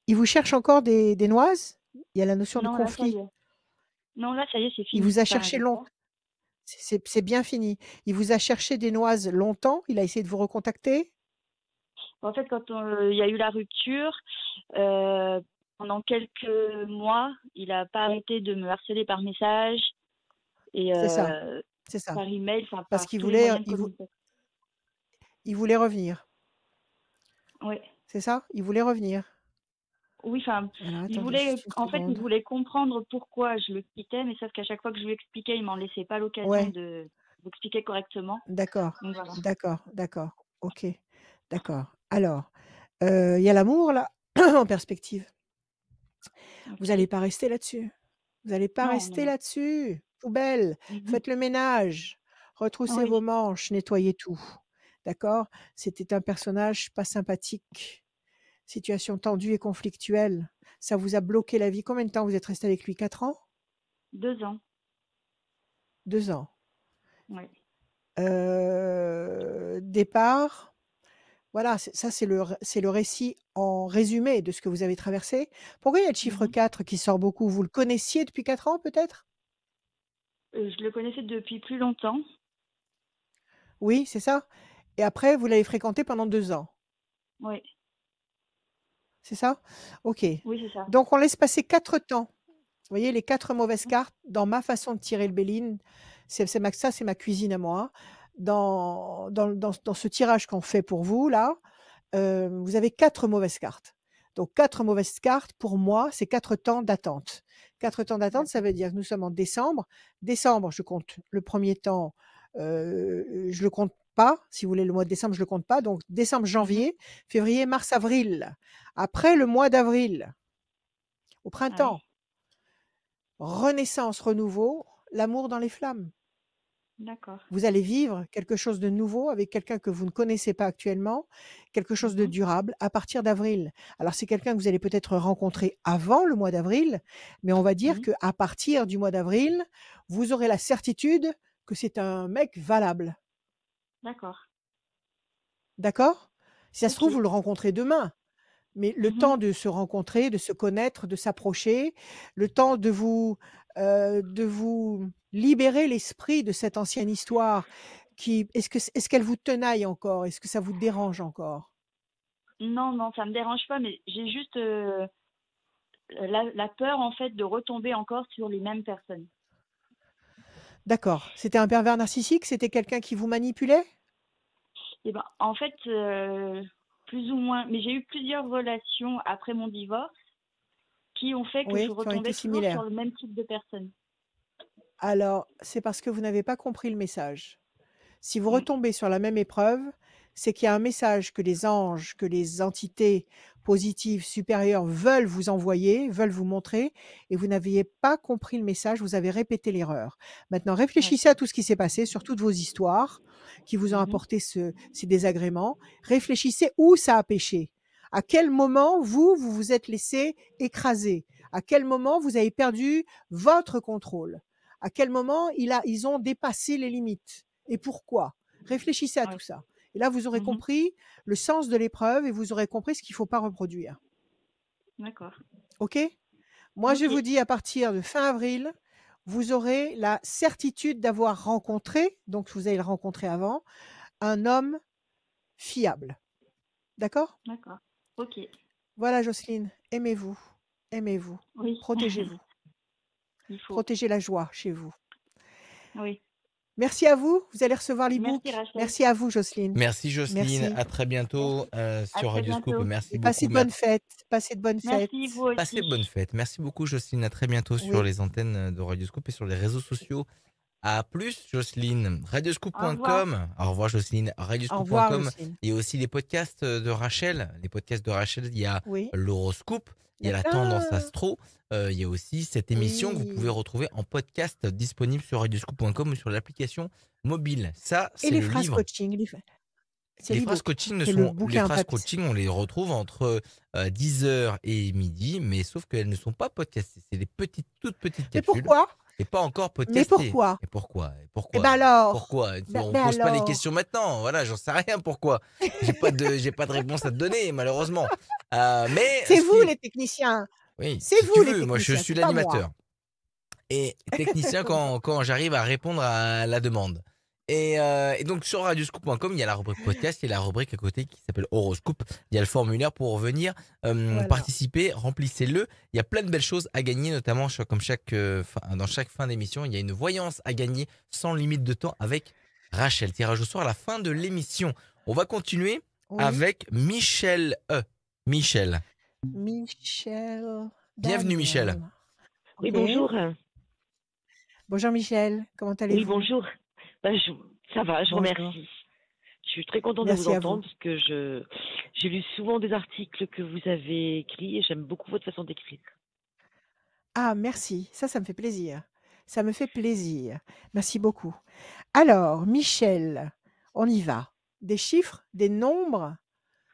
Il vous cherche encore des noises? Il y a la notion de Non, là, ça y conflit. est. Non, là, ça y est, c'est Il fini. vous a Enfin, cherché j'espère. c'est bien fini. Il vous a cherché des noises longtemps? Il a essayé de vous recontacter? En fait, quand il y a eu la rupture, pendant quelques mois, il n'a pas arrêté de me harceler par message et C'est ça, c'est ça. par email, enfin, Parce par qu'il tous les voulait, moyens de communication. il voulait revenir. Oui. C'est ça? Il voulait revenir. Oui, enfin, Alors il attendez voulait, juste une en fait, il seconde. voulait comprendre pourquoi je le quittais, mais sauf qu'à chaque fois que je lui expliquais, il m'en laissait pas l'occasion Ouais, d'expliquer correctement. d'accord, Donc voilà. d'accord. OK, d'accord. Alors, il y a l'amour là, en perspective. Vous Ok. n'allez pas rester là-dessus. Vous n'allez pas Non, rester non. là-dessus. Poubelle, Mhm. faites le ménage. Retroussez vos Oui, manches, nettoyez tout. D'accord? C'était un personnage pas sympathique. Situation tendue et conflictuelle. Ça vous a bloqué la vie. Combien de temps vous êtes resté avec lui? 4 ans? 2 ans. 2 ans. Oui. Départ, voilà, ça c'est le récit en résumé de ce que vous avez traversé. Pourquoi il y a le chiffre Mhm. 4 qui sort beaucoup? Vous le connaissiez depuis 4 ans peut-être? Je le connaissais depuis plus longtemps. Oui, c'est ça? Et après vous l'avez fréquenté pendant 2 ans, Oui, c'est ça? OK. oui, c'est ça. Donc on laisse passer 4 temps. Vous voyez les 4 mauvaises cartes dans ma façon de tirer le Béline, c'est ma cuisine à moi. Dans ce tirage qu'on fait pour vous là, vous avez 4 mauvaises cartes. Donc 4 mauvaises cartes pour moi, c'est 4 temps d'attente. 4 temps d'attente, ça D'accord. veut dire que nous sommes en décembre. Décembre, je compte le premier temps, je le compte pas. Si vous voulez, le mois de décembre, je le compte pas. Donc décembre, Mhm. janvier, février, mars, avril. Après le mois d'avril, au Ah oui, printemps, renaissance, renouveau, l'amour dans les flammes. d'accord. Vous allez vivre quelque chose de nouveau avec quelqu'un que vous ne connaissez pas actuellement, quelque chose de Mhm. durable à partir d'avril. Alors c'est quelqu'un que vous allez peut-être rencontrer avant le mois d'avril, mais on va dire Mhm. qu'à partir du mois d'avril, vous aurez la certitude que c'est un mec valable. D'accord. D'accord? Si ça se Ok. trouve, vous le rencontrez demain, mais le Mhm. temps de se rencontrer, de se connaître, de s'approcher, le temps de vous libérer l'esprit de cette ancienne histoire qui est-ce qu'elle vous tenaille encore? Est-ce que ça vous dérange encore? Non, non, ça me dérange pas, mais j'ai juste la peur en fait de retomber encore sur les mêmes personnes. D'accord. C'était un pervers narcissique? C'était quelqu'un qui vous manipulait? Et ben, en fait, plus ou moins, mais j'ai eu plusieurs relations après mon divorce qui ont fait que je Oui, qui ont été retombais toujours sur similaires. le même type de personne. Alors, c'est parce que vous n'avez pas compris le message. Si vous Mm. retombez sur la même épreuve, c'est qu'il y a un message que les anges, que les entités positives supérieures veulent vous envoyer, veulent vous montrer, et vous n'aviez pas compris le message, vous avez répété l'erreur. Maintenant, Ouais. réfléchissez à tout ce qui s'est passé, sur toutes vos histoires qui vous ont Mhm. apporté ces désagréments. Réfléchissez où ça a péché. À quel moment vous vous êtes laissé écraser. À quel moment vous avez perdu votre contrôle. À quel moment ils ont dépassé les limites. Et pourquoi? Réfléchissez à tout Ouais. ça. Et là, vous aurez Mhm. compris le sens de l'épreuve et vous aurez compris ce qu'il ne faut pas reproduire. D'accord. OK? Moi, je Ok. vous dis à partir de fin avril, vous aurez la certitude d'avoir rencontré, donc vous allez le rencontrer avant, un homme fiable. D'accord? D'accord. Ok. Voilà, Jocelyne, aimez-vous, aimez-vous, Oui. protégez-vous, Il faut. protégez la joie chez vous. Oui. Merci à vous, vous allez recevoir Merci l'e-book. Rachel. Merci à vous, Jocelyne. Merci Jocelyne, Merci. à très bientôt Merci. À sur très Radio Scoop. bientôt. Merci Et passez beaucoup. de bonnes fêtes. Passez de bonnes Merci, fêtes. vous Passez aussi. de bonnes fêtes. Merci beaucoup Jocelyne, à très bientôt sur Oui. les antennes de Radio Scoop et sur les réseaux sociaux. À plus Jocelyne. Au revoir. Radioscoop.com. Au revoir Jocelyne. Au revoir, Radioscoop.com. Jocelyne. Il y a aussi les podcasts de Rachel. Les podcasts de Rachel, il y a Oui, l'horoscope, il il y y a a la tendance plein. astro. Il y a aussi cette émission que vous pouvez Oui. retrouver en podcast disponible sur radioscoop.com ou sur l'application mobile. Ça, Et c'est les le phrases livre. coaching, c'est Les phrases l'e-book. coaching C'est le les bouquin en phrases papier. coaching, on les retrouve entre 10h et midi, mais sauf qu'elles ne sont pas podcastées. C'est des toutes petites Mais capsules pourquoi? et pas encore Mais podcastées. pourquoi? Et pourquoi? Et Eh pourquoi? ben alors? Pourquoi? On Ben pose pas les questions alors? maintenant. Voilà, j'en sais rien pourquoi. J'ai pas de réponse à te donner, malheureusement. Mais C'est ce vous qui, les techniciens. oui, C'est si tu vous les veux, moi je techniciens, suis c'est pas moi. l'animateur et technicien quand j'arrive à répondre à la demande. Et donc sur radioscoop.com, il y a la rubrique podcast, il y a la rubrique à côté qui s'appelle horoscope. Il y a le formulaire pour venir Voilà. participer, remplissez-le. Il y a plein de belles choses à gagner, notamment comme dans chaque fin d'émission, il y a une voyance à gagner sans limite de temps avec Rachel. Tirage au sort à la fin de l'émission. On va continuer Oui. avec Michel E. Michel. Michel Bienvenue Michel. Daniel. Oui, OK. bonjour. Bonjour Michel, comment Oui, allez-vous? bonjour. Ben, ça va, je vous Bonjour. remercie. Je suis très contente de vous Merci à vous. entendre parce que j'ai lu souvent des articles que vous avez écrits et j'aime beaucoup votre façon d'écrire. Ah merci, ça me fait plaisir. Ça me fait plaisir. Merci beaucoup. Alors, Michel, on y va. Des chiffres, des nombres,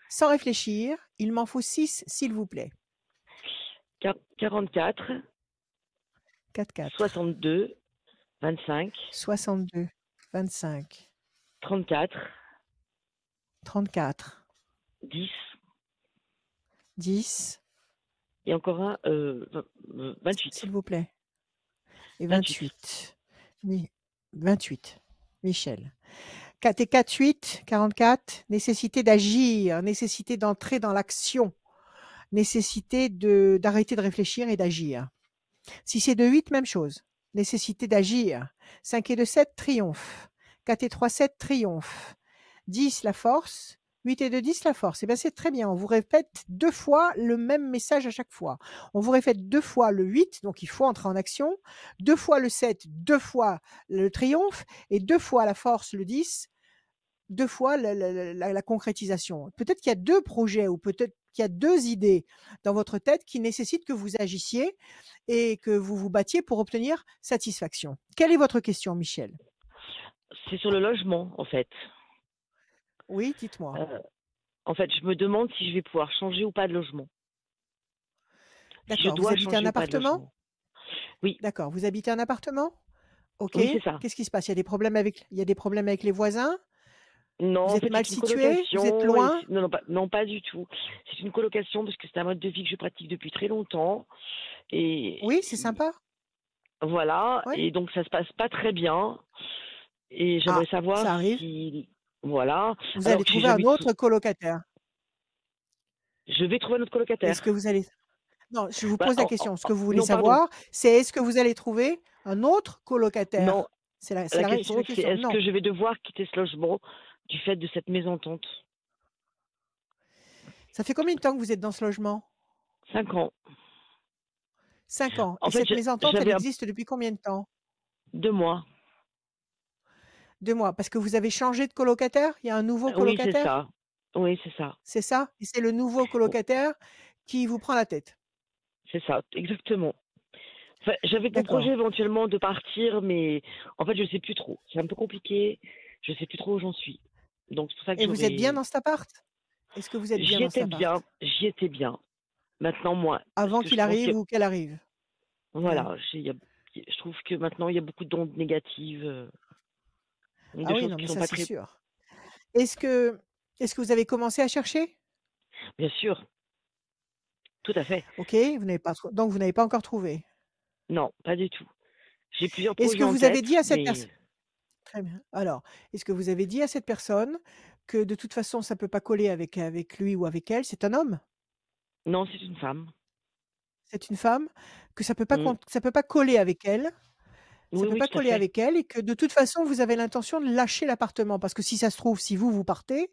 sans réfléchir. Il m'en faut 6, s'il vous plaît. 44, 4, 62, 25, 62, 25, 34, 34, 10 10, et encore un 28. s'il vous plaît. Et 28. 28. 28. Michel. 4 et 4, 8, 44. Nécessité d'agir, nécessité d'entrer dans l'action, nécessité d'arrêter de réfléchir et d'agir. Si c'est de 8, même chose. Nécessité d'agir. 5 et 2, 7, triomphe. 4 et 3, 7, triomphe. 10, la force. 8 et 2, 10, la force. Eh bien, c'est très bien. On vous répète 2 fois le même message à chaque fois. On vous répète 2 fois le 8, donc il faut entrer en action. 2 fois le 7, 2 fois le triomphe. Et 2 fois la force, le 10. 2 fois la concrétisation. Peut-être qu'il y a 2 projets ou peut-être qu'il y a 2 idées dans votre tête qui nécessitent que vous agissiez et que vous vous battiez pour obtenir satisfaction. Quelle est votre question, Michel? C'est sur le logement, en fait. Oui, dites-moi. En fait, je me demande si je vais pouvoir changer ou pas de logement. Si je D'accord. Vous dois habitez changer un ou pas de appartement? logement. Oui, D'accord. Vous habitez un appartement? OK. oui, c'est ça. Qu'est-ce qui se passe? Il y a des problèmes avec les voisins? Non, Vous en êtes fait, mal c'est une situé? Vous êtes colocation. loin? Non, pas du tout. C'est une colocation parce que c'est un mode de vie que je pratique depuis très longtemps. Et Oui, c'est sympa. voilà. Ouais. Et donc, ça se passe pas très bien. Et Ah, j'aimerais savoir ça arrive. si. Voilà. Vous Alors allez que trouver un autre colocataire. je vais trouver un autre Est-ce colocataire. que vous allez Non, je vous Bah, pose la question. Ce que vous voulez non, pardon. savoir, c'est est-ce que vous allez trouver un autre Non, colocataire? C'est la la question, c'est question. est-ce Non. que je vais devoir quitter ce logement du fait de cette mésentente? Ça fait combien de temps que vous êtes dans ce logement? 5 ans. 5 ans. En Et fait, cette mésentente, elle j'avais existe depuis combien de temps? 2 mois. 2 mois. Parce que vous avez changé de colocataire? Il y a un nouveau Oui, c'est colocataire? ça. Oui, c'est ça. C'est ça? Et c'est le nouveau colocataire qui vous prend la tête? C'est ça, exactement. Enfin, j'avais pour projet D'accord. éventuellement de partir, mais en fait, je ne sais plus trop. C'est un peu compliqué. Je ne sais plus trop où j'en suis. Donc, c'est pour ça que Et vous êtes bien dans cet appart? Est-ce que vous êtes bien J'y dans cet étais appart? bien. J'y étais bien. Maintenant, moins. Parce Avant que je qu'il pense que, arrive ou qu'elle arrive? Ouais. voilà, je trouve que maintenant, il y a beaucoup d'ondes négatives, Ah de oui, choses non, qui mais sont ça, pas c'est très. sûr. Est-ce que vous avez commencé à chercher? Bien sûr, tout à fait. OK, donc vous n'avez pas encore trouvé. Non, pas du tout. J'ai plusieurs Est-ce que projets en vous avez tête, dit à cette personne mais Très bien. Alors, est-ce que vous avez dit à cette personne que de toute façon ça peut pas coller avec lui ou avec elle? C'est un homme? non, c'est une femme. C'est une femme? Que Mm. ça peut pas coller avec elle? Ça Oui, peut oui, pas tout à coller fait. avec elle et que de toute façon vous avez l'intention de lâcher l'appartement? Parce que si ça se trouve, si vous partez,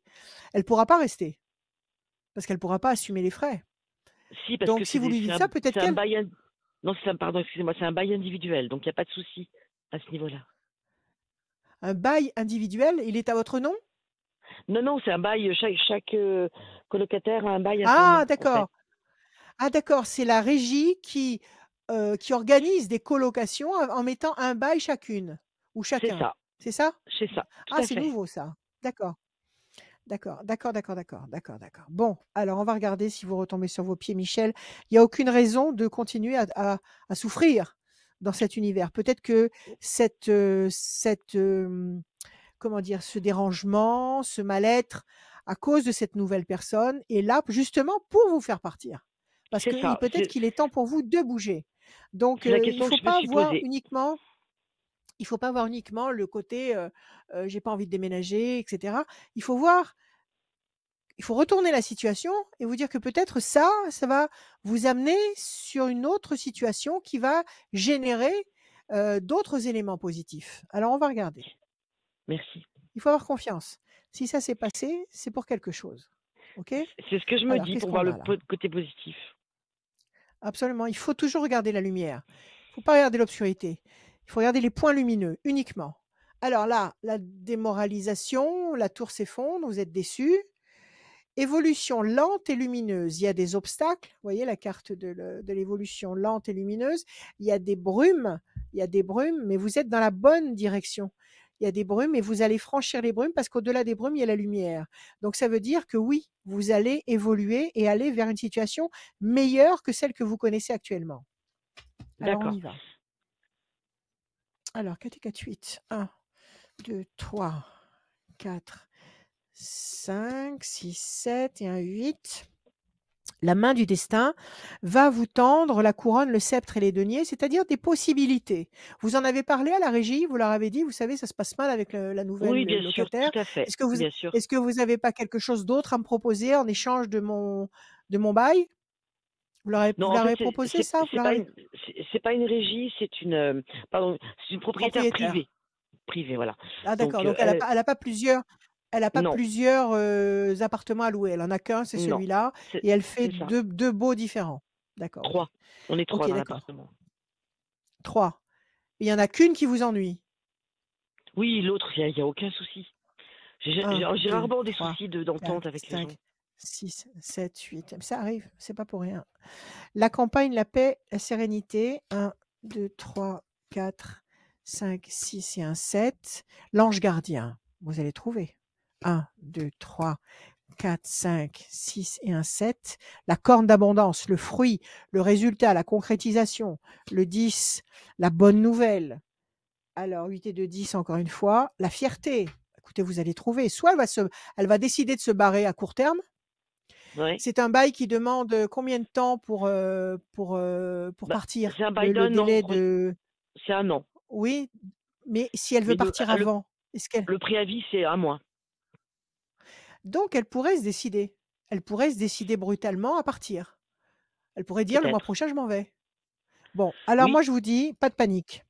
elle pourra pas rester. Parce qu'elle pourra pas assumer les frais. Si, parce que Donc si vous lui dites ça, peut-être c'est un qu'elle bail. Non, pardon, excusez-moi, c'est un bail individuel, donc il n'y a pas de souci à ce niveau-là. un bail individuel, il est à votre nom? Non, non, c'est un bail. Chaque colocataire a un bail à son Ah nom, en fait. d'accord. Ah d'accord, c'est la régie qui organise des colocations en mettant un bail chacune ou C'est chacun. ça, C'est ça? c'est ça, tout Ah, à c'est fait. nouveau ça. D'accord. D'accord, d'accord, d'accord, d'accord, d'accord, d'accord. Bon, alors on va regarder si vous retombez sur vos pieds, Michel. Il y a aucune raison de continuer à souffrir dans cet univers. Peut-être que comment dire? Ce dérangement, ce mal-être à cause de cette nouvelle personne est là justement pour vous faire partir. Parce C'est que ça. peut-être qu'il est temps pour vous de bouger. Donc C'est la il question que faut je me pas suis voir posée. uniquement le côté, «J'ai pas envie de déménager» et cetera. Il faut voir il faut retourner la situation et vous dire que peut-être ça va vous amener sur une autre situation qui va générer, d'autres éléments positifs. Alors on va regarder. Merci. Il faut avoir confiance. Si ça s'est passé, c'est pour quelque chose. OK? C'est ce que je me Alors dis qu'est-ce pour qu'on voir le a là? côté positif. Absolument, il faut toujours regarder la lumière. Il faut pas regarder l'obscurité. Il faut regarder les points lumineux uniquement. Alors là, la démoralisation, la tour s'effondre, vous êtes déçus. Évolution lente et lumineuse. Il y a des obstacles, vous voyez la carte de l'évolution lente et lumineuse. Il y a des brumes, il y a des brumes, mais vous êtes dans la bonne direction. Il y a des brumes et vous allez franchir les brumes parce qu'au-delà des brumes, il y a la lumière. Donc ça veut dire que oui, vous allez évoluer et aller vers une situation meilleure que celle que vous connaissez actuellement. Alors on D'accord. y va. Alors 4 et 4, 8. 1, 2, 3, 4, 5, 6, 7 et un 8. La main du destin va vous tendre la couronne, le sceptre et les deniers, c'est-à-dire des possibilités. Vous en avez parlé à la régie, vous leur avez dit, vous savez, ça se passe mal avec la nouvelle Oui, bien sûr, locataire. tout à fait, Est-ce que vous bien sûr. est-ce que vous n'avez pas quelque chose d'autre à me proposer en échange de mon bail? Vous leur Non, en avez fait, proposé ça? Vous c'est leur pas avez c'est pas une régie, c'est une, pardon, c'est une propriétaire propriétaire. privée, voilà. Ah Donc, d'accord, donc elle a pas non, plusieurs, appartements à louer. Elle en a qu'un, c'est non, celui-là c'est et elle fait c'est ça. 2 baux différents. D'accord, OK. 3. On est 3 OK, dans d'accord. l'appartement. 3. Il y en a qu'une qui vous ennuie? Oui, l'autre, il y a aucun souci. J'ai 1, j'ai 2, rarement des 3, soucis 4, d'entente avec les gens. 5, 6, 7, 8. Ça arrive, c'est pas pour rien. La campagne, la paix, la sérénité. 1, 2, 3, 4, 5, 6 et un 7. L'ange gardien, vous allez trouver. 1, 2, 3, 4, 5, 6 et un 7. La corne d'abondance, le fruit, le résultat, la concrétisation. Le 10, la bonne nouvelle. Alors 8 et 2, 10 encore une fois. La fierté. Écoutez, vous allez trouver. Soit elle va décider de se barrer à court terme. Ouais. C'est un bail qui demande combien de temps pour Bah, partir? c'est un bail Le d'un an, délai de... c'est 1 an. Oui, mais si elle veut Mais partir avant, est-ce qu'elle... le préavis, c'est 1 mois. Donc elle pourrait se décider. Elle pourrait se décider brutalement à partir. Elle pourrait dire le mois Peut-être. prochain, je m'en vais. Bon, alors Oui, moi je vous dis, pas de panique.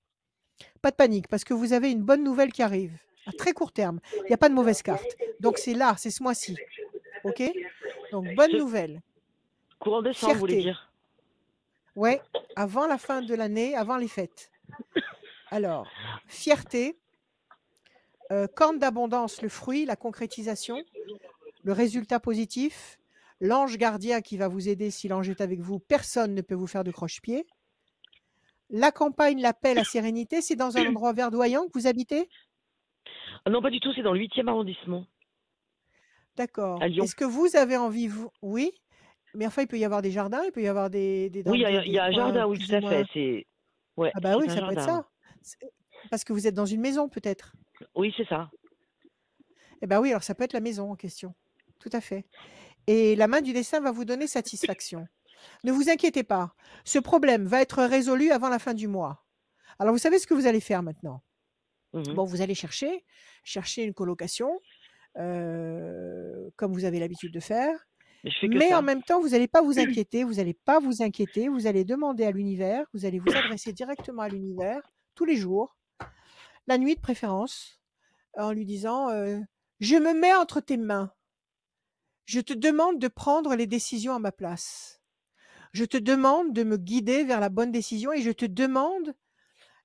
Pas de panique, parce que vous avez une bonne nouvelle qui arrive à très court terme. Il n'y a pas de mauvaise carte. Donc c'est là, c'est ce mois-ci. OK? Donc bonne ce nouvelle. courant décembre, vous voulez Fierté. dire? Ouais, avant la fin de l'année, avant les fêtes. Alors, fierté, corne d'abondance, le fruit, la concrétisation, le résultat positif, l'ange gardien qui va vous aider si l'ange est avec vous, personne ne peut vous faire de croche-pied. La campagne, la paix, la sérénité, c'est dans un endroit verdoyant que vous habitez? Ah non, pas du tout, c'est dans le 8e arrondissement, D'accord. à Lyon. Est-ce que vous avez envie, oui, mais enfin, il peut y avoir des jardins, il peut y avoir Oui, il y des a un coins jardin, oui, plus tout ou à fait. moins... Ouais, Ah bah c'est oui, un ça peut être jardin. ça. Parce que vous êtes dans une maison peut-être. Oui, c'est ça. Eh ben oui, alors ça peut être la maison en question. Tout à fait. Et la main du destin va vous donner satisfaction. Ne vous inquiétez pas, ce problème va être résolu avant la fin du mois. Alors vous savez ce que vous allez faire maintenant? Mmh. Bon, vous allez chercher une colocation, comme vous avez l'habitude de faire, Mais je fais que mais en ça. même temps, vous n'allez pas vous inquiéter, vous n'allez pas vous inquiéter, vous allez demander à l'univers, vous allez vous adresser directement à l'univers tous les jours, la nuit de préférence, en lui disant, «Je me mets entre tes mains. Je te demande de prendre les décisions à ma place. Je te demande de me guider vers la bonne décision et je te demande,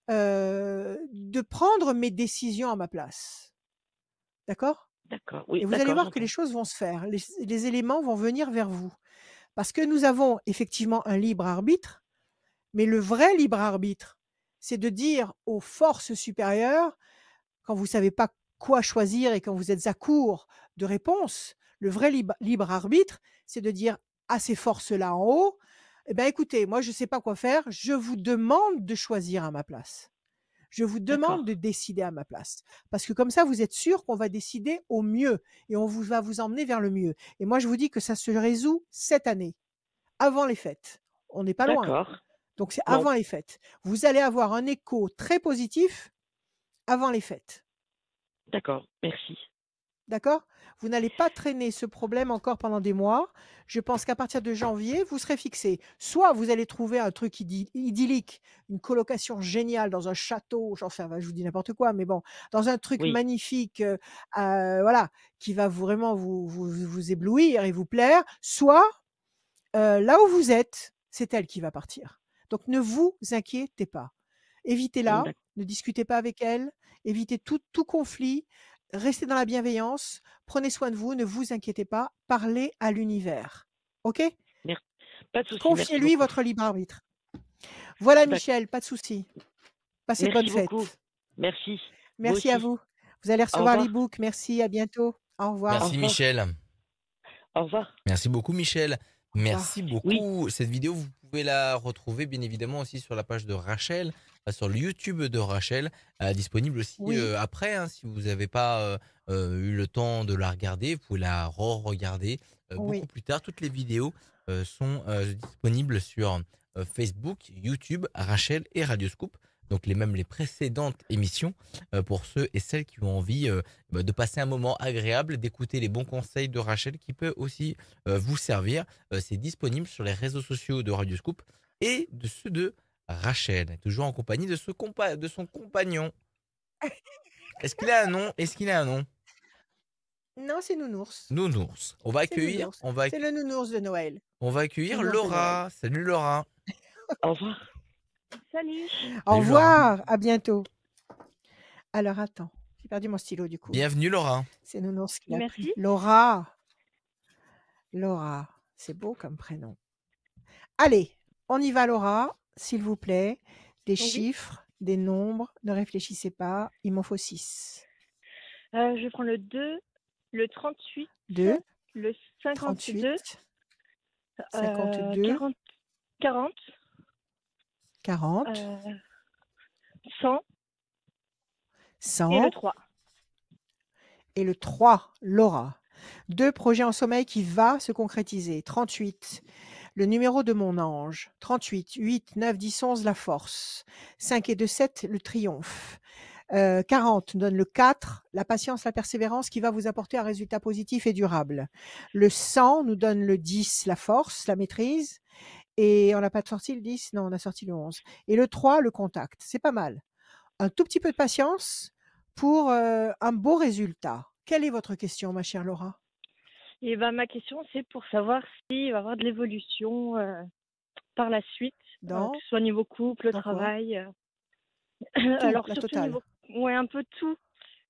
de prendre mes décisions à ma place». D'accord? D'accord, oui, Et vous allez d'accord, voir que les j'entends. choses vont se faire. Les éléments vont venir vers vous. Parce que nous avons effectivement un libre arbitre, mais le vrai libre arbitre, c'est de dire aux forces supérieures, quand vous ne savez pas quoi choisir et quand vous êtes à court de réponses, le vrai libre arbitre, c'est de dire à ces forces-là en haut, eh ben, écoutez, moi je ne sais pas quoi faire, je vous demande de choisir à ma place. Je vous demande de D'accord, décider à ma place. Parce que comme ça, vous êtes sûr qu'on va décider au mieux et va vous emmener vers le mieux. Et moi, je vous dis que ça se résout cette année, avant les fêtes. On n'est pas loin. d'accord. Donc c'est Non, avant les fêtes. Vous allez avoir un écho très positif avant les fêtes. d'accord, merci. D'accord? Vous n'allez pas traîner ce problème encore pendant des mois. Je pense qu'à partir de janvier, vous serez fixé. Soit vous allez trouver un truc idyllique, une colocation géniale dans un château, enfin, je vous dis n'importe quoi, mais bon, dans un truc Oui, magnifique, voilà, qui va vraiment vous éblouir et vous plaire. Soit, là où vous êtes, c'est elle qui va partir. Donc ne vous inquiétez pas. Évitez-la, d'ac ne discutez pas avec elle, évitez tout conflit, restez dans la bienveillance, prenez soin de vous, ne vous inquiétez pas, parlez à l'univers. OK? pas de souci, merci Confiez-lui beaucoup. votre libre arbitre. Voilà D'ac Michel, pas de souci. Passez de bonnes Merci beaucoup. fêtes. Merci. Vous Merci à aussi. vous. Vous allez Au recevoir revoir. l'e-book. Merci, à bientôt. Au Au revoir. Merci revoir. Michel. Au revoir. Merci beaucoup Michel. Au revoir. Merci Oui. beaucoup. Cette vidéo, vous pouvez la retrouver bien évidemment aussi sur la page de Rachel, sur le YouTube de Rachel, disponible aussi Oui, après, hein, si vous n'avez pas eu le temps de la regarder, vous pouvez la re-regarder beaucoup oui. plus tard. Toutes les vidéos sont disponibles sur Facebook, YouTube, Rachel et Radioscoop. Donc les précédentes émissions pour ceux et celles qui ont envie de passer un moment agréable, d'écouter les bons conseils de Rachel qui peut aussi vous servir. C'est disponible sur les réseaux sociaux de Radioscoop et de ceux de Rachel, toujours en compagnie de, de son compagnon. Est-ce qu'il a un nom? Est-ce qu'il a un nom? Non, c'est Nounours. Nounours. On va C'est accueillir, Nounours. C'est le Nounours de Noël. on va accueillir Nounours de Noël. Laura. Salut Laura. Au revoir. Salut. Au Salut Laura. revoir, à bientôt. Alors attends, j'ai perdu mon stylo du coup. Bienvenue Laura. C'est Nounours qui l'a pris. Merci. Laura. Laura, c'est beau comme prénom. Allez, on y va Laura, s'il vous plaît. Des Oui. chiffres, des nombres, ne réfléchissez pas, il m'en faut 6. Je prends le 2, le 38, 2, le 52, 38, 52, 40, 40, 40, 100 et 100 le 3. et le 3, Laura. 2 projets en sommeil qui va se concrétiser. 38, le numéro de mon ange. 38, 8, 9, 10, 11, la force. 5 et 2, 7, le triomphe. 40 donne le 4, la patience, la persévérance qui va vous apporter un résultat positif et durable. Le 100 nous donne le 10, la force, la maîtrise. Et on n'a pas sorti le 10, non, on a sorti le 11. Et le 3, le contact. C'est pas mal. Un tout petit peu de patience pour un beau résultat. Quelle est votre question, ma chère Laura? Et ben, ma question, c'est pour savoir s'il va y avoir de l'évolution par la suite, que Dans, ce soit niveau couple, dans quoi? travail. Tout, Alors, la surtout totale. niveau. Ouais, un peu tout.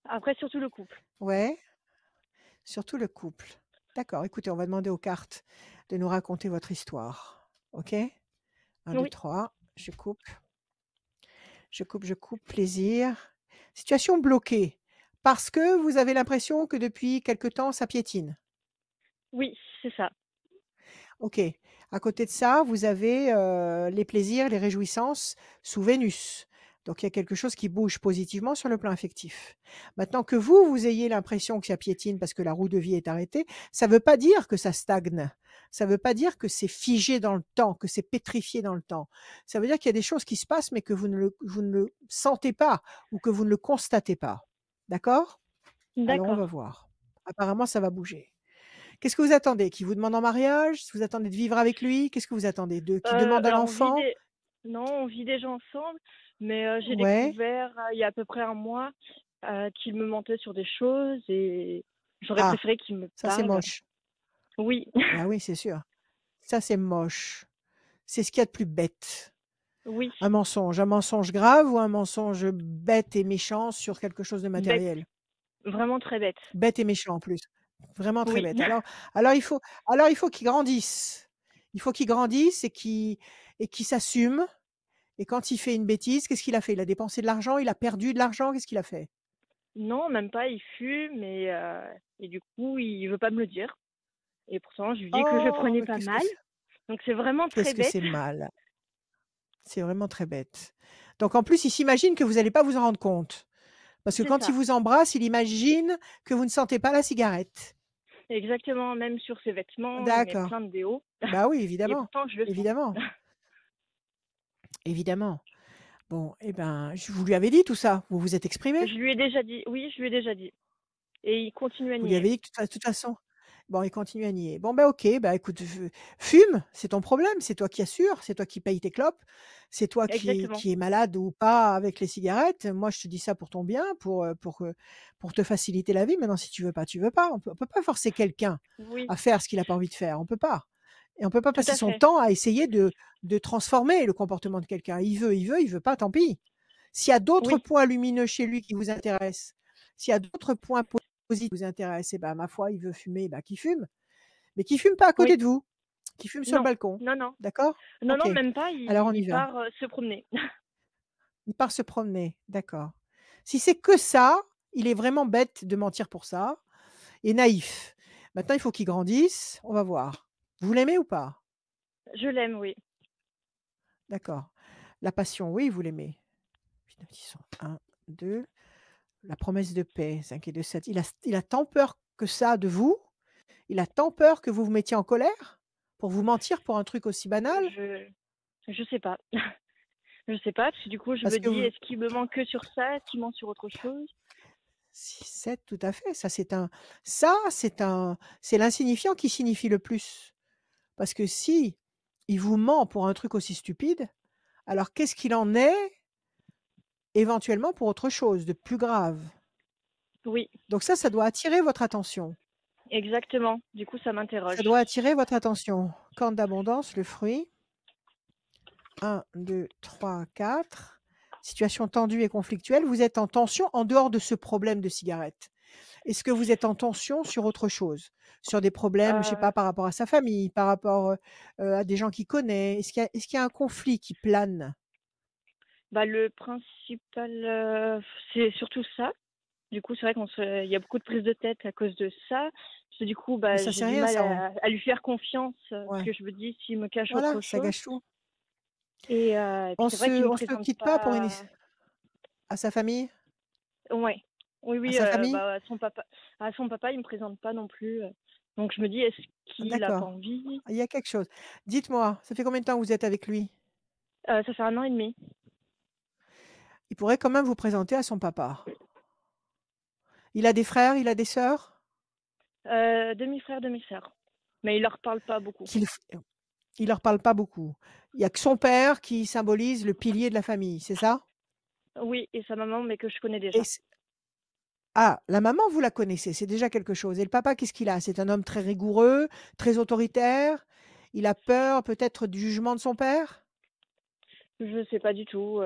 Après, surtout le couple. Ouais, surtout le couple. D'accord, écoutez, on va demander aux cartes de nous raconter votre histoire. OK? 1, 2, Oui. 3, je coupe. Je coupe, plaisir. Situation bloquée. Parce que vous avez l'impression que depuis quelque temps, ça piétine. Oui, c'est ça. OK. À côté de ça, vous avez les plaisirs, les réjouissances sous Vénus. Donc il y a quelque chose qui bouge positivement sur le plan affectif. Maintenant que vous ayez l'impression que ça piétine parce que la roue de vie est arrêtée, ça ne veut pas dire que ça stagne. Ça ne veut pas dire que c'est figé dans le temps, que c'est pétrifié dans le temps. Ça veut dire qu'il y a des choses qui se passent, mais que vous ne le sentez pas ou que vous ne le constatez pas. D'accord? Alors on va D'accord. voir. Apparemment, ça va bouger. Qu'est-ce que vous attendez? Qu'il vous demande en mariage? Vous attendez de vivre avec lui? Qu'est-ce que vous attendez? Qu'il demande un Alors, enfant? non, on vit déjà ensemble, mais j'ai Ouais. découvert il y a à peu près un mois qu'il me mentait sur des choses et j'aurais Ah, préféré qu'il me ça c'est parle. moche. Oui, Bah oui, c'est sûr. Ça c'est moche. C'est ce qu'il y a de plus bête. oui, Un mensonge grave ou un mensonge bête et méchant sur quelque chose de bête, matériel? vraiment très bête. Bête et méchant en plus. Vraiment très Oui, bête. Alors il faut qu'il grandisse. Il faut qu'il grandisse et qu'il s'assume. Et quand il fait une bêtise, qu'est-ce qu'il a fait? Il a dépensé de l'argent? Il a perdu de l'argent? Qu'est-ce qu'il a fait? non, même pas, il fume et du coup, il veut pas me le dire. Et pourtant, je lui dis que je Oh, prenais mais pas qu'est-ce que mal. Donc, c'est vraiment très bête. c'est mal. C'est vraiment très bête. Donc en plus, il s'imagine que vous n'allez pas vous en rendre compte. Parce que C'est quand il ça, vous embrasse, il imagine que vous ne sentez pas la cigarette. exactement. Même sur ses vêtements, il met D'accord. plein de déo. Bah oui, Et évidemment. pourtant, je le sens. Évidemment. Évidemment. Bon, eh ben, vous lui avez dit tout ça? Vous vous êtes exprimé? Je lui ai déjà dit, oui, je lui ai déjà dit. Et il continue à Vous lui nier. avez dit que de toute façon bon, il continue à nier. Bon, bah OK, bah écoute, fume, c'est ton problème, c'est toi qui assures, c'est toi qui payes tes clopes, c'est toi Exactement. qui est malade ou pas avec les cigarettes. Moi, je te dis ça pour ton bien, pour te faciliter la vie. Maintenant, si tu veux pas, tu veux pas. On peut pas forcer quelqu'un Oui, à faire ce qu'il a pas envie de faire. On peut pas. Et on peut pas tout passer à son fait. temps à essayer de transformer le comportement de quelqu'un. Il veut pas, tant pis. S'il y a d'autres Oui, points lumineux chez lui qui vous intéressent, s'il y a d'autres points positifs qui vous intéressent, eh ben, ma foi, il veut fumer, bah, qu'il fume. Mais qu'il fume pas à côté oui. de vous, qu'il fume sur le Non, balcon. non, non. D'accord? Non, OK. non, même pas, Alors on y il va. part se promener. Il part se promener, d'accord. Si c'est que ça, il est vraiment bête de mentir pour ça et naïf. Maintenant, il faut qu'il grandisse, on va voir. Vous l'aimez ou pas? Je l'aime, oui. D'accord. La passion, oui, vous l'aimez. 8, 9, 10, 1, 2. La promesse de paix, 5 et 2, 7. Il a tant peur que ça de vous? Il a tant peur que vous vous mettiez en colère? Pour vous mentir pour un truc aussi banal? Je sais pas. Je sais pas, parce que du coup, je Parce me que dis: vous «Est-ce qu'il me ment que sur ça? Est-ce qu'il ment sur autre chose?» 6, 7, tout à fait. C'est l'insignifiant qui signifie le plus. Parce que si il vous ment pour un truc aussi stupide, alors qu'est-ce qu'il en est éventuellement pour autre chose de plus grave? Oui, Donc ça doit attirer votre attention. exactement. Du coup, ça Ça m'interroge. doit attirer votre attention. Corne d'abondance, le fruit. 1, 2, 3, 4. Situation tendue et conflictuelle. Vous êtes en tension en dehors de ce problème de cigarette. Est-ce que vous êtes en tension sur autre chose? Sur des problèmes, je sais Heu, pas, par rapport à sa famille, par rapport, à des gens qu'il connaît? Est-ce qu'il y a un conflit qui plane? Bah, le principal, c'est surtout ça. Du coup, c'est vrai il y a beaucoup de prises de tête à cause de ça. Parce que du coup, Mais bah, ça, j'ai c'est du rien mal ça, hein. à lui faire confiance, parce Ouais. que je me dis: «S'il me cache Voilà, autre ça chose», gâche tout. et puis On c'est vrai se qu'il me on se présente quitte pas pour une pas. his à sa famille? Ouais. Oui, À oui, sa famille? bah, son papa, il me présente pas non plus, donc je me dis: «Est-ce qu'il a pas D'accord. envie?» Il y a quelque chose. Dites-moi, ça fait combien de temps que vous êtes avec lui? Ça fait 1 an et demi. Il pourrait quand même vous présenter à son papa. Il a des frères, il a des sœurs? Demi-frère, demi-sœur, mais il leur parle pas beaucoup. Qu'il f Il leur parle pas beaucoup. Il y a que son père qui symbolise le pilier de la famille, c'est ça? Oui, et sa maman, mais que je connais Et déjà. c Ah, la maman, vous la connaissez, c'est déjà quelque chose. Et le papa, qu'est-ce qu'il a? C'est un homme très rigoureux, très autoritaire? Il a peur peut-être du jugement de son père? Je sais pas du tout,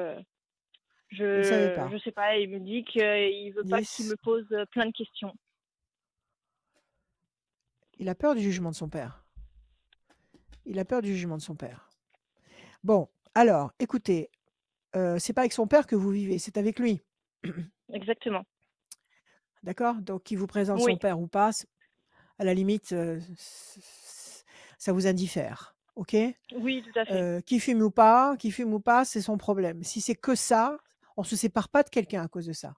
Vous ne savez je pas? sais pas, il me dit qu'il veut pas qu'il 10. me pose, plein de questions. Il a peur du jugement de son père. Il a peur du jugement de son père. Bon, alors écoutez, c'est pas avec son père que vous vivez, c'est avec lui. Exactement. D'accord? Donc qu'il vous présente Oui, son père ou pas, à la limite, ça vous indiffère, OK? oui, tout à fait. Qu'il fume ou pas, c'est son problème. Si c'est que ça, on se sépare pas de quelqu'un à cause de ça,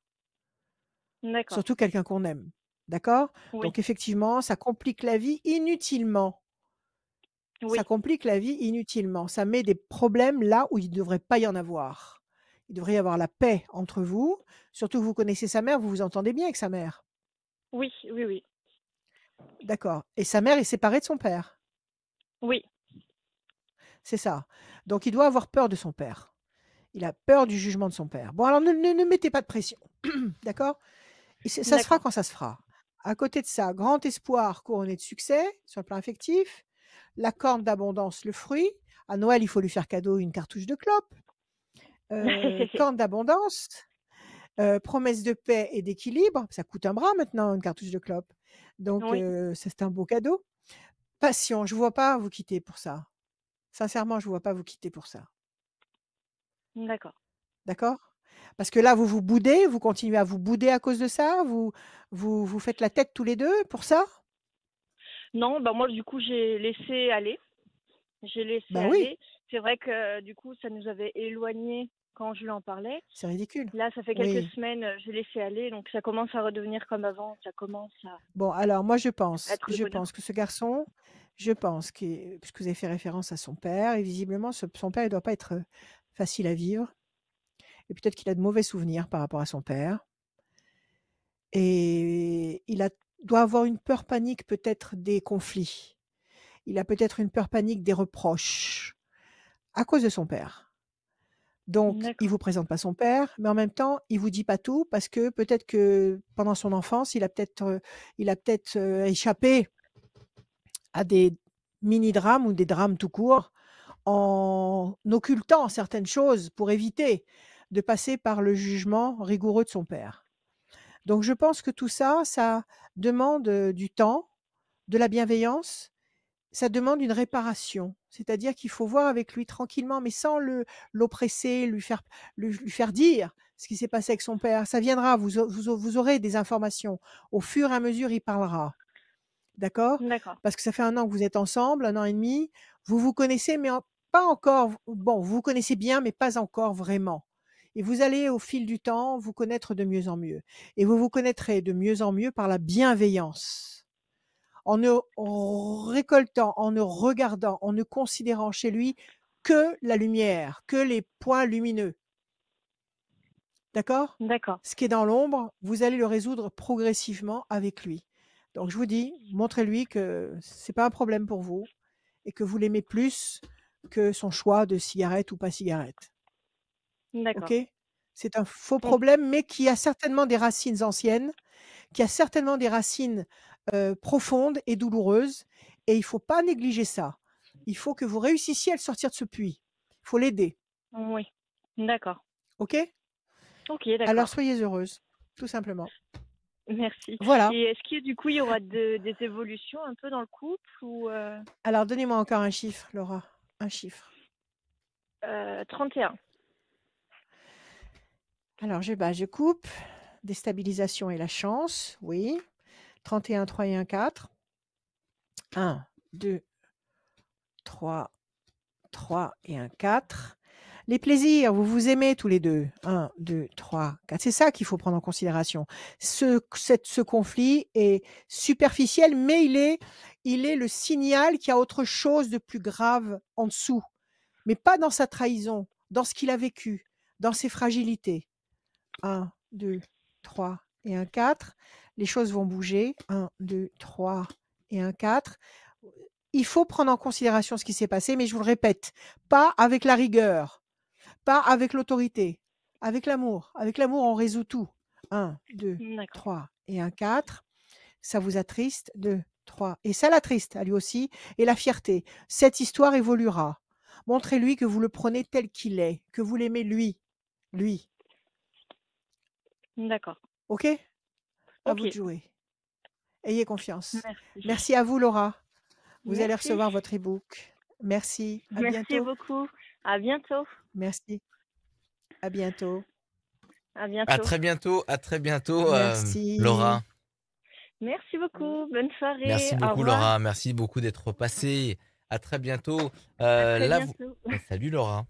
D'accord. surtout quelqu'un qu'on aime, d'accord? Oui, Donc effectivement, ça complique la vie inutilement. Ça oui, complique la vie inutilement. Ça met des problèmes là où il ne devrait pas y en avoir. Il devrait y avoir la paix entre vous, surtout que vous connaissez sa mère, vous vous entendez bien avec sa mère, oui, oui, oui, d'accord? Et sa mère est séparée de son père, oui. c'est ça. Donc il doit avoir peur de son père. Il a peur du jugement de son père. Bon, alors ne mettez pas de pression, d'accord? Et ça se fera D'accord. quand ça se fera. À côté de ça, grand espoir couronné de succès sur le plan affectif, la corne d'abondance, le fruit. À Noël, il faut lui faire cadeau une cartouche de clope. Corne d'abondance, promesse de paix et d'équilibre. Ça coûte un bras maintenant, une cartouche de clope. Donc, Oui, ça, c'est un beau cadeau. Passion, je ne vois pas vous quitter pour ça. Sincèrement, je ne vois pas vous quitter pour ça. d'accord. D'accord? Parce que là, vous vous boudez, vous continuez à vous bouder à cause de ça? Vous faites la tête tous les 2 pour ça? Non, bah, moi, du coup, j'ai laissé aller. J'ai laissé Bah oui, aller. C'est vrai que, du coup, ça nous avait éloignés quand je lui en parlais. c'est ridicule. Là, ça fait quelques Oui. semaines, j'ai laissé aller, donc ça commence à redevenir comme avant. Ça commence Bon, alors moi, je à pense être le je bonheur. pense que ce garçon, je pense que puisque vous avez fait référence à son père et visiblement son père, il doit pas être, facile à vivre et peut-être qu'il a de mauvais souvenirs par rapport à son père et il doit avoir une peur panique peut-être des conflits. Il a peut-être une peur panique des reproches à cause de son père. Donc il D'accord. vous présente pas son père, mais en même temps, il vous dit pas tout parce que peut-être que pendant son enfance, il a peut-être échappé à des mini-drames ou des drames tout court, en occultant certaines choses pour éviter de passer par le jugement rigoureux de son père. Donc je pense que tout ça, ça demande, du temps, de la bienveillance. ça demande une réparation. C'est-à-dire qu'il faut voir avec lui tranquillement, mais sans l'oppresser, lui faire dire ce qui s'est passé avec son père. Ça viendra, vous aurez des informations. Au fur et à mesure, il parlera. D'accord? D'accord. Parce que ça fait 1 an que vous êtes ensemble, 1 an et demi. Vous vous connaissez, mais pas encore. Bon, vous vous connaissez bien, mais pas encore vraiment. Et vous allez, au fil du temps, vous connaître de mieux en mieux. Et vous vous connaîtrez de mieux en mieux par la bienveillance. En ne récoltant, en ne regardant, en ne considérant chez lui que la lumière, que les points lumineux. D'accord? D'accord. Ce qui est dans l'ombre, vous allez le résoudre progressivement avec lui. Donc je vous dis, montrez-lui que c'est pas un problème pour vous et que vous l'aimez plus que son choix de cigarette ou pas cigarette. D'accord. OK? C'est un faux Ok. problème, mais qui a certainement des racines anciennes, qui a certainement des racines, profondes et douloureuses, et il faut pas négliger ça. Il faut que vous réussissiez à le sortir de ce puits. Il faut l'aider. Oui. D'accord. OK? Ok, Alors d'accord. soyez heureuse, tout simplement. Merci. Voilà. Et est-ce que du coup, il y aura des évolutions un peu dans le couple ou Alors donnez-moi encore un chiffre, Laura. Un chiffre. 31. Alors je coupe. Déstabilisation et la chance, oui. 31, 3 et 1, 4. 1, 2, 3, 3 et 1, 4. Les plaisirs, vous vous aimez tous les deux. 1, 2, 3, 4. C'est ça qu'il faut prendre en considération. Ce conflit est superficiel, mais il est le signal qu'il y a autre chose de plus grave en dessous. Mais pas dans sa trahison, dans ce qu'il a vécu, dans ses fragilités. 1, 2, 3 et 1, 4. Les choses vont bouger. 1, 2, 3 et 1, 4. Il faut prendre en considération ce qui s'est passé, mais je vous le répète, pas avec la rigueur, pas avec l'autorité, avec l'amour. Avec l'amour, on résout tout. 1, 2, D'accord. 3 et 1, 4. Ça vous attriste. 2, 3. Et ça l'attriste à lui aussi. Et la fierté. Cette histoire évoluera. Montrez-lui que vous le prenez tel qu'il est, que vous l'aimez lui. Lui. D'accord. OK? À vous Ok. de jouer. Ayez confiance. Merci. Merci à vous, Laura. Vous allez Merci. recevoir votre e-book. Merci. À Merci bientôt. beaucoup. À bientôt. Merci. À bientôt. À À bientôt. très bientôt, Merci. Laura. Merci beaucoup. Bonne soirée. Merci Au beaucoup, revoir. Laura. Merci beaucoup d'être passée. À très bientôt. À très La bientôt. Salut, Laura.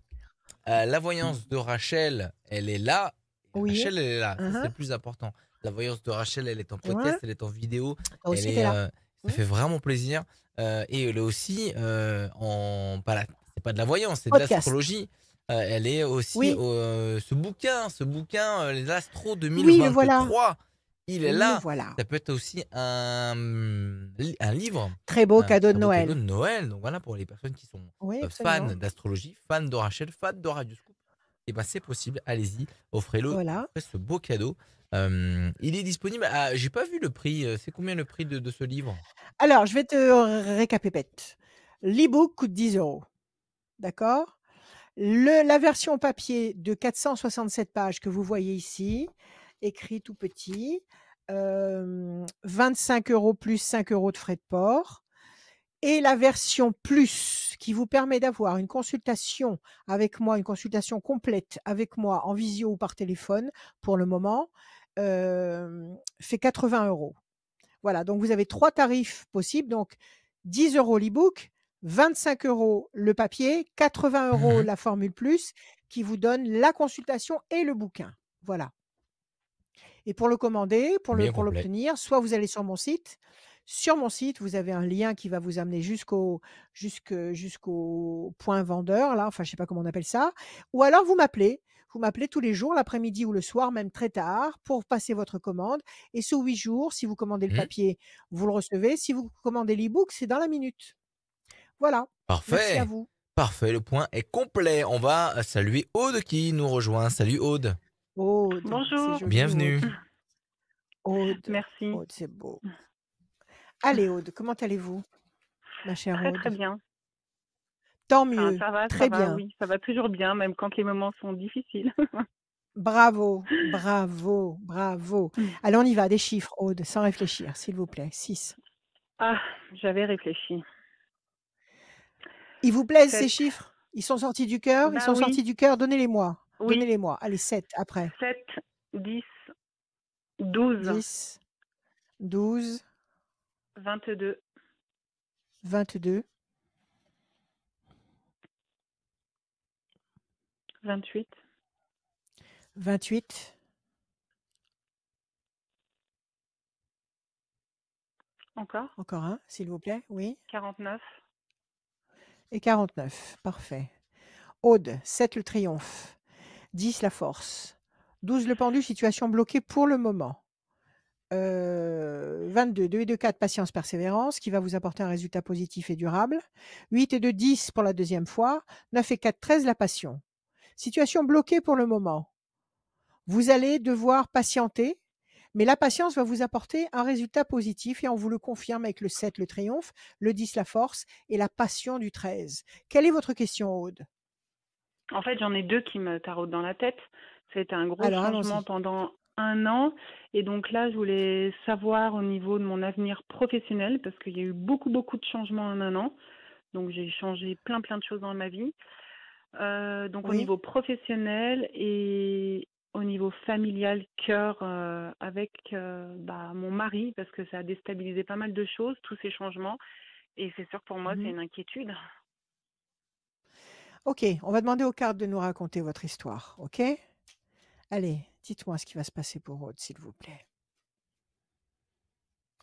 La voyance de Rachel, elle est là. Oui. Rachel, elle est là. Ça, c'est Uh-huh. le plus important. La voyance de Rachel, elle est en Ouais. podcast, elle est en vidéo. Toi aussi, Elle t'es est, là. ça fait vraiment plaisir. Et elle est aussi c'est pas de la voyance, c'est de Podcast. l'astrologie. Elle est aussi Oui. ce bouquin, les astros Oui, le voilà. 2023. Il est Le là. voilà. Ça peut être aussi un livre. Très beau Un cadeau très de beau cadeau Noël. de Noël. Donc voilà, pour les personnes qui sont Oui, fans absolument. d'astrologie, fans de Rachel, fans de Radio Scoop, et ben c'est possible. Allez-y, offrez-le, Voilà. offrez ce beau cadeau. Il est disponible. J'ai pas vu le prix. C'est combien le prix de ce livre? Alors, je vais te récapépète. L'e-book coûte 10 €. D'accord? La version papier de 467 pages que vous voyez ici, écrit tout petit, 25 € plus 5 € de frais de port. Et la version plus, qui vous permet d'avoir une consultation avec moi, une consultation complète avec moi en visio ou par téléphone pour le moment, fait 80 €. Voilà, donc vous avez 3 tarifs possibles, donc 10 € l'e-book, 25 € le papier, 80 € la formule plus, qui vous donne la consultation et le bouquin. Voilà. Et pour le commander, pour Bien complet. l'obtenir, soit vous allez sur mon site. Sur mon site, vous avez un lien qui va vous amener jusqu'au point vendeur, là, enfin, je sais pas comment on appelle ça. Ou alors vous m'appelez. Vous m'appelez tous les jours, l'après-midi ou le soir, même très tard, pour passer votre commande. Et sous 8 jours, si vous commandez le papier, vous le recevez. Si vous commandez l'e-book, c'est dans la minute. Voilà. Merci à Parfait. vous. Parfait, le point est complet. On va saluer Aude qui nous rejoint. Salut Aude. Aude, c'est Bonjour. joli. Bienvenue. Aude, Merci. Aude, c'est beau. Allez Aude, comment allez-vous, ma chère Très Aude? très bien. Tant Enfin, mieux, ça très va, bien. oui, ça va toujours bien, même quand les moments sont difficiles. Bravo, bravo, bravo. Allez, on y va, des chiffres, Aude, sans réfléchir, s'il vous plaît. 6, Ah, j'avais réfléchi. Ils vous plaisent ces 7. chiffres? Ils sont sortis du cœur? Ils Bah sont sortis oui, du cœur? Donnez-les-moi. oui. Donnez-les-moi. Allez, 7 après. 7, 10, 12, 10, 12, 22, 22, 28, 28, encore, encore un, s'il vous plaît. Oui. 49, Et 49. Parfait. Aude, 7 le triomphe. 10 la force. 12 le pendu, situation bloquée pour le moment. 22, 2 et 2, 4, patience, persévérance, qui va vous apporter un résultat positif et durable. 8 et 2, 10 pour la deuxième fois. 9 et 4, 13, la passion. Situation bloquée pour le moment. Vous allez devoir patienter, mais la patience va vous apporter un résultat positif et on vous le confirme avec le 7, le triomphe, le 10, la force et la passion du 13. Quelle est votre question, Aude? En fait, j'en ai 2 qui me taraudent dans la tête. C'était un gros Alors, changement allons-y. pendant 1 an. Et donc là, je voulais savoir au niveau de mon avenir professionnel, parce qu'il y a eu beaucoup, beaucoup de changements en 1 an. Donc j'ai changé plein, plein de choses dans ma vie. Donc au Oui. niveau professionnel et au niveau familial, cœur, avec mon mari, parce que ça a déstabilisé pas mal de choses, tous ces changements. Et c'est sûr que pour moi, c'est Mhm. une inquiétude. Ok, on va demander aux cartes de nous raconter votre histoire, ok? Allez, dites-moi ce qui va se passer pour Aude, s'il vous plaît.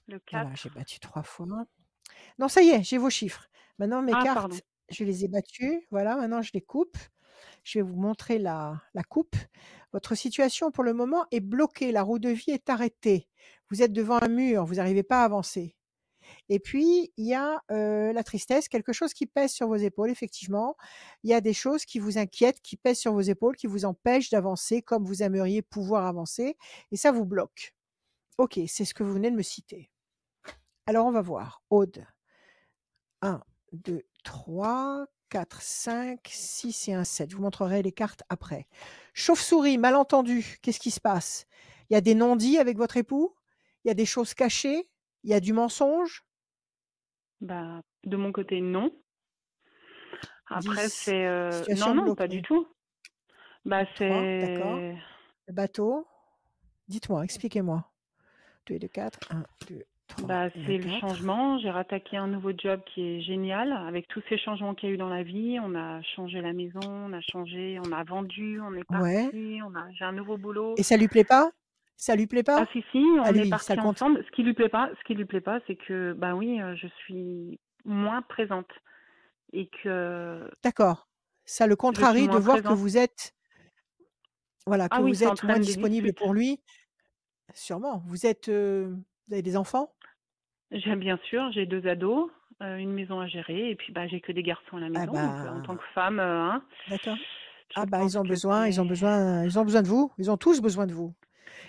Le 4. Voilà, j'ai battu 3 fois. Non, ça y est, j'ai vos chiffres. Maintenant, mes Ah, cartes, pardon. je les ai battues. Voilà, maintenant, je les coupe. Je vais vous montrer la coupe. Votre situation, pour le moment, est bloquée. La roue de vie est arrêtée. Vous êtes devant un mur, vous n'arrivez pas à avancer. Et puis, il y a la tristesse, quelque chose qui pèse sur vos épaules, effectivement. Il y a des choses qui vous inquiètent, qui pèsent sur vos épaules, qui vous empêchent d'avancer comme vous aimeriez pouvoir avancer. Et ça vous bloque. Ok, c'est ce que vous venez de me citer. Alors, on va voir. Aude. 1, 2, 3, 4, 5, 6 et un 7. Je vous montrerai les cartes après. Chauve-souris, malentendu. Qu'est-ce qui se passe? Il y a des non-dits avec votre époux? Il y a des choses cachées? Il y a du mensonge? Bah, de mon côté, non. Après, 10. c'est... Non, Situation non, pas du bloquée. tout. Bah, 3, d'accord. c'est... Le bateau. Dites-moi, expliquez-moi. 2 et 2, 4. 1, 2, 3 Bah, et c'est un le 4. changement. J'ai rattaqué un nouveau job qui est génial. Avec tous ces changements qu'il y a eu dans la vie, on a changé la maison, on a changé, on a vendu, on est Ouais. parti, j'ai un nouveau boulot. Et ça lui plaît pas? Ça lui plaît Ah pas? si, À on est lui, ça parti le compte. ensemble. Ce qui lui plaît pas, c'est que, bah oui, je suis moins présente. Et que D'accord. Ça le je suis contrarie de moins voir que présente. vous êtes, voilà, Ah que oui, vous ça êtes moins entraîne des disponible disputes. pour lui. Sûrement. Vous êtes, vous avez des enfants? Bien sûr, j'ai 2 ados, une maison à gérer et puis, bah, j'ai que des garçons à la Ah maison donc en tant bah, que femme, hein, d'accord. je Ah bah, pense que c'est ils ont besoin de vous. Ils ont tous besoin de vous.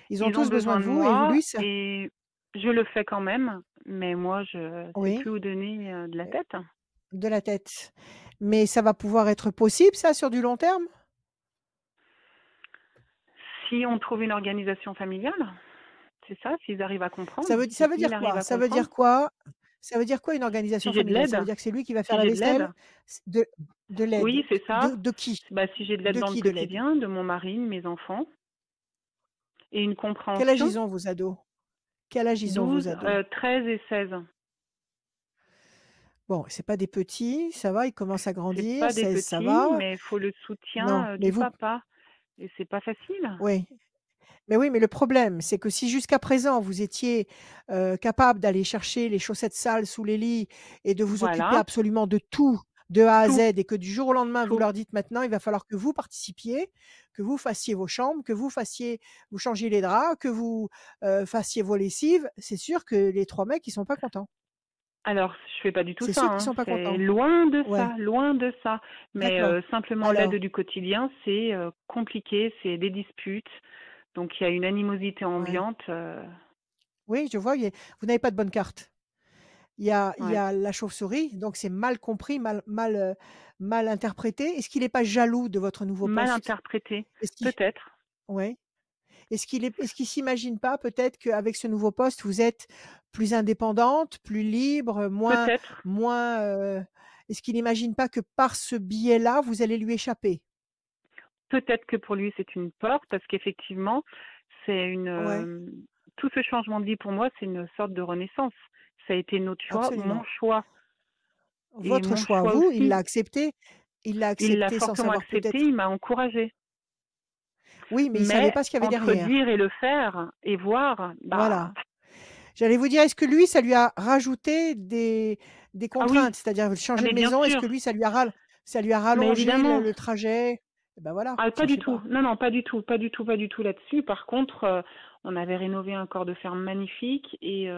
Ils ont ils ont tous besoin besoin de de vous et moi lui ça et je le fais quand même, mais moi je sais oui, plus où donner, de la heu, tête. de la tête. Mais ça va pouvoir être possible ça sur du long terme? Si on trouve une organisation familiale, c'est ça, s'ils arrivent à comprendre, Ça si veut il dire arrive quoi? à comprendre. Ça veut dire quoi une Si organisation j'ai de familiale? Ça veut l'aide dire que c'est lui qui va faire si la j'ai de vaisselle? l'aide C de l'aide? oui, c'est ça. De qui? Bah, si j'ai de l'aide De dans le qui de l'aide? quotidien, de mon mari, de mes enfants et une Quel âge compréhension. ils ont vos ados? Quel âge ils ont vos 12, ados? 13 et 16. Bon, c'est pas des petits, ça va, ils commencent à C'est grandir, pas des 16 ça petits, va. mais il faut le Non, soutien, mais du vous papa et c'est pas facile. oui. Mais oui, mais le problème, c'est que si jusqu'à présent vous étiez, capable d'aller chercher les chaussettes sales sous les lits et de vous occuper Voilà, absolument de tout, de A à Z tout, et que du jour au lendemain vous tout. leur dites: «Maintenant, il va falloir que vous participiez, que vous fassiez vos chambres, que vous changiez les draps, que vous, fassiez vos lessives», c'est sûr que les 3 mecs, ils sont pas contents. Alors, je fais pas du tout C'est ça, sûr qu'ils hein, sont pas c'est contents. loin de Ouais, ça, loin de ça. Mais d'accord. simplement l'aide Alors du quotidien, c'est, compliqué, c'est des disputes, donc il y a une animosité ouais. ambiante, Oui, je vois, il y a vous n'avez pas de bonne carte. Il y ouais. a la chauve-souris, donc c'est mal compris, mal interprété. Est-ce qu'il est pas jaloux de votre nouveau Mal poste? interprété, Est-ce qu'il peut-être, ouais. Est-ce qu'il s'imagine pas peut-être qu'avec ce nouveau poste, vous êtes plus indépendante, plus libre, peut-être. moins, Est-ce qu'il n'imagine pas que par ce biais-là, vous allez lui échapper? Peut-être que pour lui, c'est une porte parce qu'effectivement, c'est Ouais, tout ce changement de vie pour moi, c'est une sorte de renaissance. Ça a été notre choix, mon absolument. choix et Votre mon choix à choix vous, il l'a aussi. accepté. Il l'a Il l'a accepté sans fortement savoir accepté, peut-être. il m'a encouragée. Oui, mais il savait Mais pas ce qu'il y avait entre derrière. dire et le faire et voir, Voilà. bah, J'allais vous dire, est-ce que lui, ça lui a rajouté des ah oui, contraintes? C'est-à-dire ah changer mais de bien maison, est-ce que sûr, lui, ça lui a mais rallongé évidemment. le trajet? Eh ben voilà, Ah, pas du cherchez tout. pas. Non, non, pas du tout, pas du tout, pas du tout là-dessus. Par contre, on avait rénové un corps de ferme magnifique et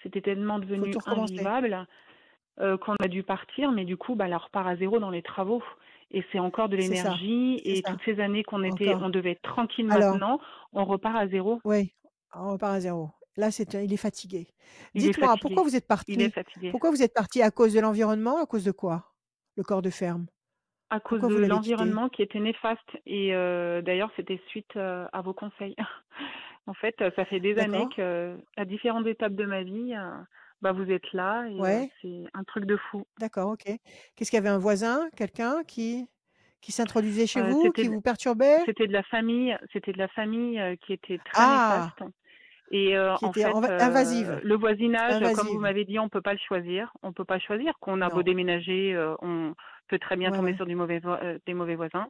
c'était tellement Faut devenu tout recommencer. invivable qu'on a dû partir, mais du coup, bah, là, on repart à zéro dans les travaux. Et c'est encore de l'énergie C'est et ça, toutes ces années encore. on devait être tranquille Alors, maintenant, on repart à zéro. oui, on repart à zéro. Là, il est fatigué. Il est Dites-moi, pourquoi fatigué. vous êtes Il est parti? fatigué. Pourquoi vous êtes parti? À cause de l'environnement? À cause de quoi? Le corps de ferme. À cause Pourquoi de vous l'avez quitté? l'environnement qui était néfaste. Et d'ailleurs, c'était suite à vos conseils. En fait, ça fait des années D'accord. que, à différentes étapes de ma vie, bah, vous êtes là et Ouais, c'est un truc de fou. d'accord, OK. Qu'est-ce qu'il y avait, un voisin? Quelqu'un qui s'introduisait chez Euh, vous? c'était Qui de, vous perturbait? c'était de la famille qui était très Ah! néfaste. Et Qui en était fait, invasive, le voisinage, comme vous invasive. m'avez dit, on peut pas le choisir. On peut pas choisir. Qu'on a beau Non. déménager, on peut très bien Ouais, tomber ouais. sur des mauvais voisins.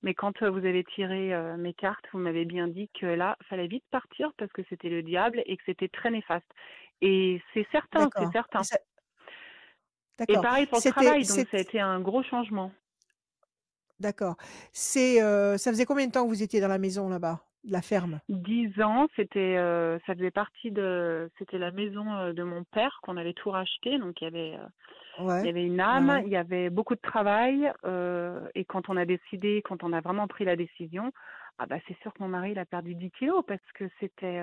Mais quand vous avez tiré mes cartes, vous m'avez bien dit que là, fallait vite partir parce que c'était le diable et que c'était très néfaste. Et c'est certain, c'est D'accord. Et certain. ça Et d'accord. pareil pour le C'était travail, donc c'est ça a été un gros changement. d'accord. Ça faisait combien de temps que vous étiez dans la maison là-bas? De la ferme? 10 ans, ça faisait partie c'était la maison de mon père qu'on avait tout racheté, donc il y Ouais. avait une Ouais, âme, ouais. il y avait beaucoup de travail, et quand on a vraiment pris la décision, ah bah c'est sûr que mon mari il a perdu 10 kilos parce que c'était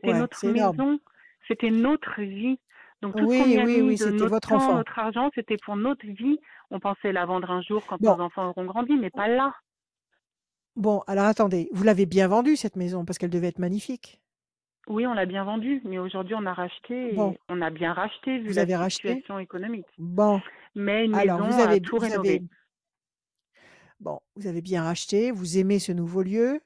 Ouais, notre c'est énorme. maison, c'était notre vie. Donc tout ce qu'on Oui, y a oui, mis oui, de c'était notre votre temps, enfant. notre argent, c'était pour notre vie. On pensait la vendre un jour quand Bon, nos enfants auront grandi, mais pas là. bon, alors attendez, vous l'avez bien vendue cette maison parce qu'elle devait être magnifique? Oui, on l'a bien vendu, mais aujourd'hui on a racheté Bon, et on a bien racheté vu vous la avez racheté? situation économique. Bon, Mais une alors maison à tout rénover. vous avez bien racheté, vous aimez ce nouveau lieu,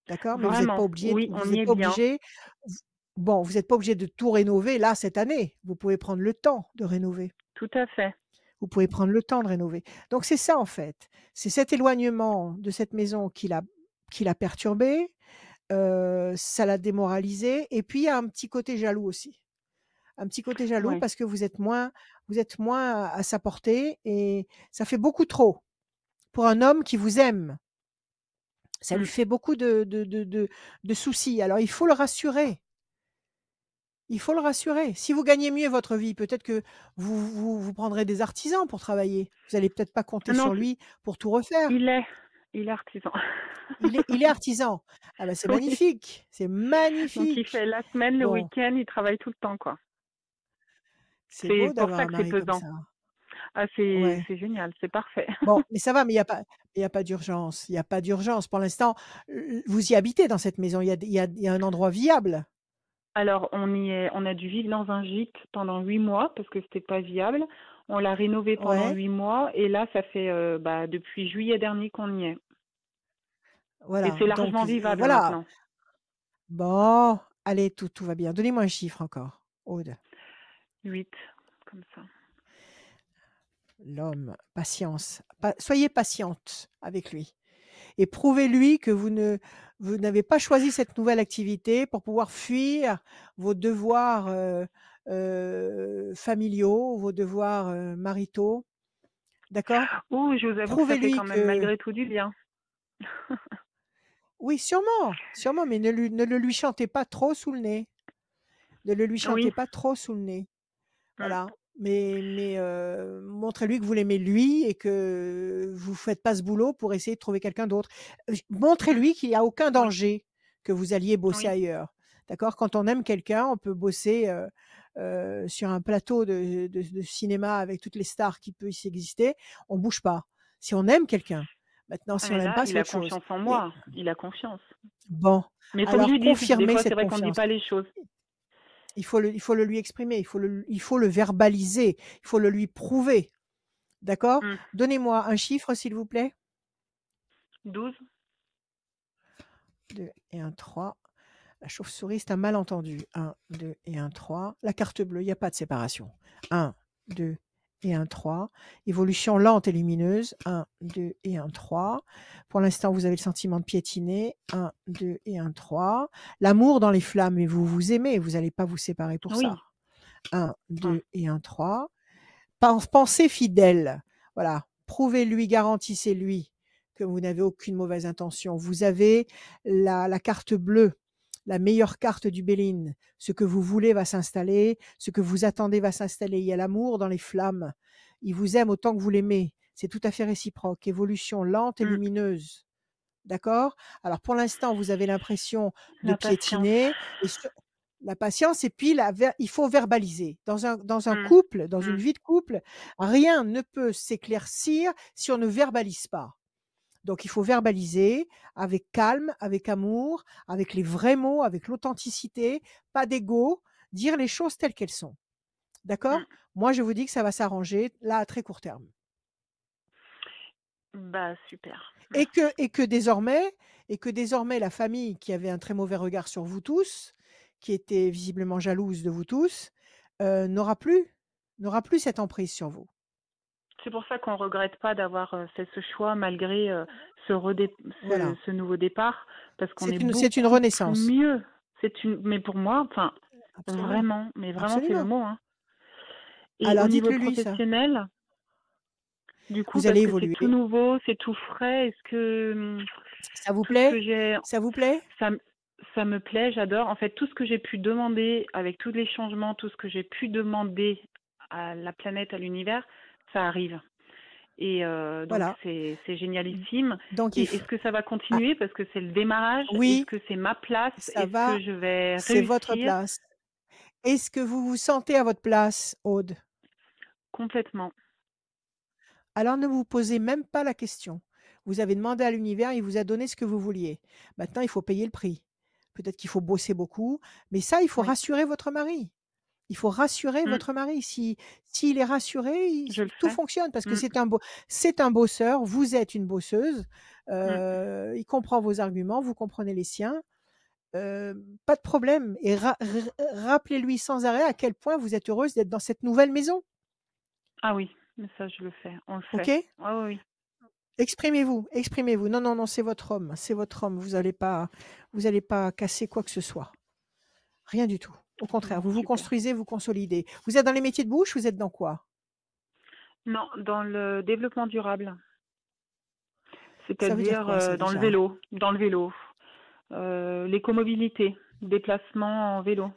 d'accord? Mais Vraiment, oui, vous on y êtes est pas bien. obligé v bon, vous êtes pas obligé de tout rénover là cette année. Vous pouvez prendre le temps de rénover. Tout à fait. Vous pouvez prendre le temps de rénover. Donc c'est ça en fait, c'est cet éloignement de cette maison qui l'a perturbé, ça l'a démoralisé et puis il y a un petit côté jaloux aussi. Un petit côté jaloux Oui. parce que vous êtes moins à sa portée et ça fait beaucoup trop pour un homme qui vous aime. Ça lui Mm. fait beaucoup de soucis. Alors il faut le rassurer, il faut le rassurer. Si vous gagnez mieux votre vie, peut-être que vous prendrez des artisans pour travailler. Vous allez peut-être pas compter Non, sur lui pour tout refaire. il est, il est artisan. Il est artisan. Ah bah, Oui. c'est Donc il magnifique. fait la semaine, le Bon, week-end, il travaille tout le temps, quoi. c'est C'est beau pour d'avoir ça un que c'est mari comme pesant. ça. Ah, Ouais. c'est génial, c'est parfait. Bon, mais ça va, mais il y a pas d'urgence. Il y a pas d'urgence. Pour l'instant, vous y habitez dans cette maison. Il y a un endroit viable? Alors, on a dû vivre dans un gîte pendant 8 mois parce que c'était pas viable. On l'a rénové pendant Ouais, 8 mois et là, ça fait depuis juillet dernier qu'on y est. Et voilà. c'est Donc largement vivable voilà. maintenant. Bon, allez, tout va bien. Donnez-moi un chiffre encore, Aude. 8, comme ça. L'homme, patience. Soyez patiente avec lui et prouvez-lui que vous n'avez pas choisi cette nouvelle activité pour pouvoir fuir vos devoirs, familiaux, vos devoirs, maritaux, d'accord? Ouh, je vous avoue que ça fait Prouvez-lui quand même que malgré tout du bien. oui, sûrement, sûrement, mais ne le lui chantez pas trop sous le nez. Ne le lui chantez Oui. pas trop sous le nez. Mm. Voilà, mais montrez-lui que vous l'aimez lui et que vous faites pas ce boulot pour essayer de trouver quelqu'un d'autre. Montrez-lui qu'il y a aucun Oui, danger que vous alliez bosser oui, ailleurs. D'accord? Quand on aime quelqu'un, on peut bosser, sur un plateau de cinéma avec toutes les stars qui puissent exister, on bouge pas. Si on aime quelqu'un. Maintenant, ah, si on mais l'aime là, pas, il c'est a autre chose. confiance en Mais moi. Il a confiance. bon, Mais il faut que je alors lui dise. Des confirmez fois, c'est cette vrai qu'on ne dit confiance. pas les choses. il faut le lui exprimer, il faut le verbaliser, il faut le lui prouver. D'accord? Mmh. Donnez-moi un chiffre, s'il vous plaît. 12. 2 et 1, 3. La chauve-souris, c'est un malentendu. 1, 2 et 1, 3. La carte bleue, il n'y a pas de séparation. 1, 2 et 1, 3. Évolution lente et lumineuse. 1, 2 et 1, 3. Pour l'instant, vous avez le sentiment de piétiner. 1, 2 et 1, 3. L'amour dans les flammes, et vous vous aimez, vous n'allez pas vous séparer pour Oui. ça. 1, Ah. 2 et 1, 3. Pensez fidèle. Voilà. Prouvez-lui, garantissez-lui que vous n'avez aucune mauvaise intention. Vous avez la carte bleue, la meilleure carte du Béline. Ce que vous voulez va s'installer, ce que vous attendez va s'installer. Il y a l'amour dans les flammes. Il vous aime autant que vous l'aimez. C'est tout à fait réciproque. Évolution lente et Mmh. lumineuse. D'accord? Alors pour l'instant, vous avez l'impression de La patience. piétiner et la patience, et puis il faut verbaliser. Dans un Mmh. couple, dans une Mmh. vie de couple, rien ne peut s'éclaircir si on ne verbalise pas. Donc il faut verbaliser avec calme, avec amour, avec les vrais mots, avec l'authenticité, pas d'ego, dire les choses telles qu'elles sont. D'accord? Mmh. Moi, je vous dis que ça va s'arranger là à très court terme. Bah, super. Et Merci. que désormais la famille qui avait un très mauvais regard sur vous tous, qui était visiblement jalouse de vous tous, n'aura plus cette emprise sur vous. C'est pour ça qu'on regrette pas d'avoir, fait ce choix malgré, ce Voilà. ce nouveau départ, parce qu'on est C'est une beaucoup plus renaissance. mieux. Mais pour moi, enfin, Absolument. vraiment, mais vraiment, c'est le Absolument. mot, hein. Et Alors au niveau dites-le lui ça. professionnel, du coup, Vous parce allez que c'est tout évoluer. nouveau, c'est tout frais, est-ce que, Ça vous tout ce que plaît? j'ai Ça vous plaît? ça me plaît, j'adore. En fait, tout ce que j'ai pu demander avec tous les changements, tout ce que j'ai pu demander à la planète, à l'univers, ça arrive. Et donc Voilà. c'est génialissime. Donc Et il est-ce faut que ça va continuer parce que c'est le démarrage? Est-ce oui, que c'est ma place? ça Est-ce que va, je vais c'est votre réussir? place. Est-ce que vous vous sentez à votre place, Aude? Complètement. Alors ne vous posez même pas la question. Vous avez demandé à l'univers, il vous a donné ce que vous vouliez. Maintenant, il faut payer le prix. Peut-être qu'il faut bosser beaucoup, mais ça, il faut Oui. rassurer votre mari. Il faut rassurer Mmh. votre mari. S'il est rassuré, Je le tout fais. fonctionne parce que Mmh. c'est un bosseur, vous êtes une bosseuse, Mmh. il comprend vos arguments, vous comprenez les siens, pas de problème et rappelez-lui sans arrêt à quel point vous êtes heureuse d'être dans cette nouvelle maison, Ah oui, mais ça je le fais, on le OK? fait. Ah oui, oui. Exprimez-vous, exprimez-vous. Non, non, non, c'est votre homme, c'est votre homme. Vous allez pas casser quoi que ce soit. Rien du tout. Au contraire, Bon, vous vous super. construisez, vous consolidez. Vous êtes dans les métiers de bouche, vous êtes dans quoi? Non, dans le développement durable, Ça veut dire c'est-à-dire, quoi ça dans déjà? le vélo, l'écomobilité, déplacement en vélo.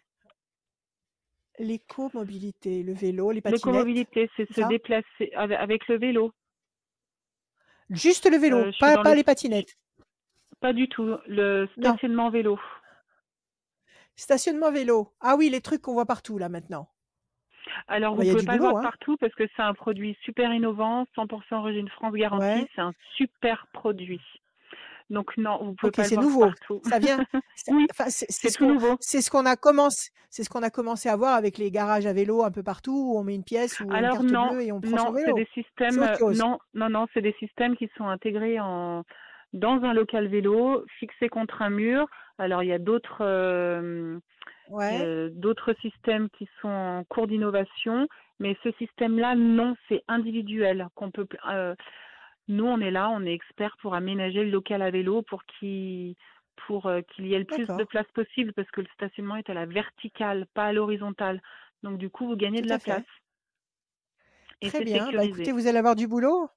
L'écomobilité, le vélo, les patinettes, L'écomobilité, c'est c'est se ça? déplacer avec le vélo. Juste le vélo, Je suis dans pas les patinettes? pas du tout, le Non, stationnement vélo. stationnement vélo. Ah oui, les trucs qu'on voit partout là maintenant. Alors Ah vous bah, il y a pouvez du pas le boulot, voir hein? partout parce que c'est un produit super innovant, 100% origine France garantie, Ouais. c'est un super produit. Donc non, vous pouvez OK, pas le c'est voir nouveau. partout. Ça vient Oui, enfin, c'est tout nouveau. c'est ce qu'on a commencé à voir avec les garages à vélo un peu partout où on met une pièce ou une Alors carte non, bleue et on prend son non, c'est vélo. des C'est systèmes, autre chose. non, c'est des systèmes qui sont intégrés dans un local vélo, fixés contre un mur. Alors il y a Ouais, d'autres systèmes qui sont en cours d'innovation, mais ce système-là, non, c'est individuel. Nous, on est là, on est experts pour aménager le local à vélo pour qu'il y ait le plus de d'accord, place possible parce que le stationnement est à la verticale, pas à l'horizontale. Donc du coup, vous gagnez tout de à la place fait. et Très c'est bien. Bah, écoutez, sécurisé. vous allez avoir du boulot.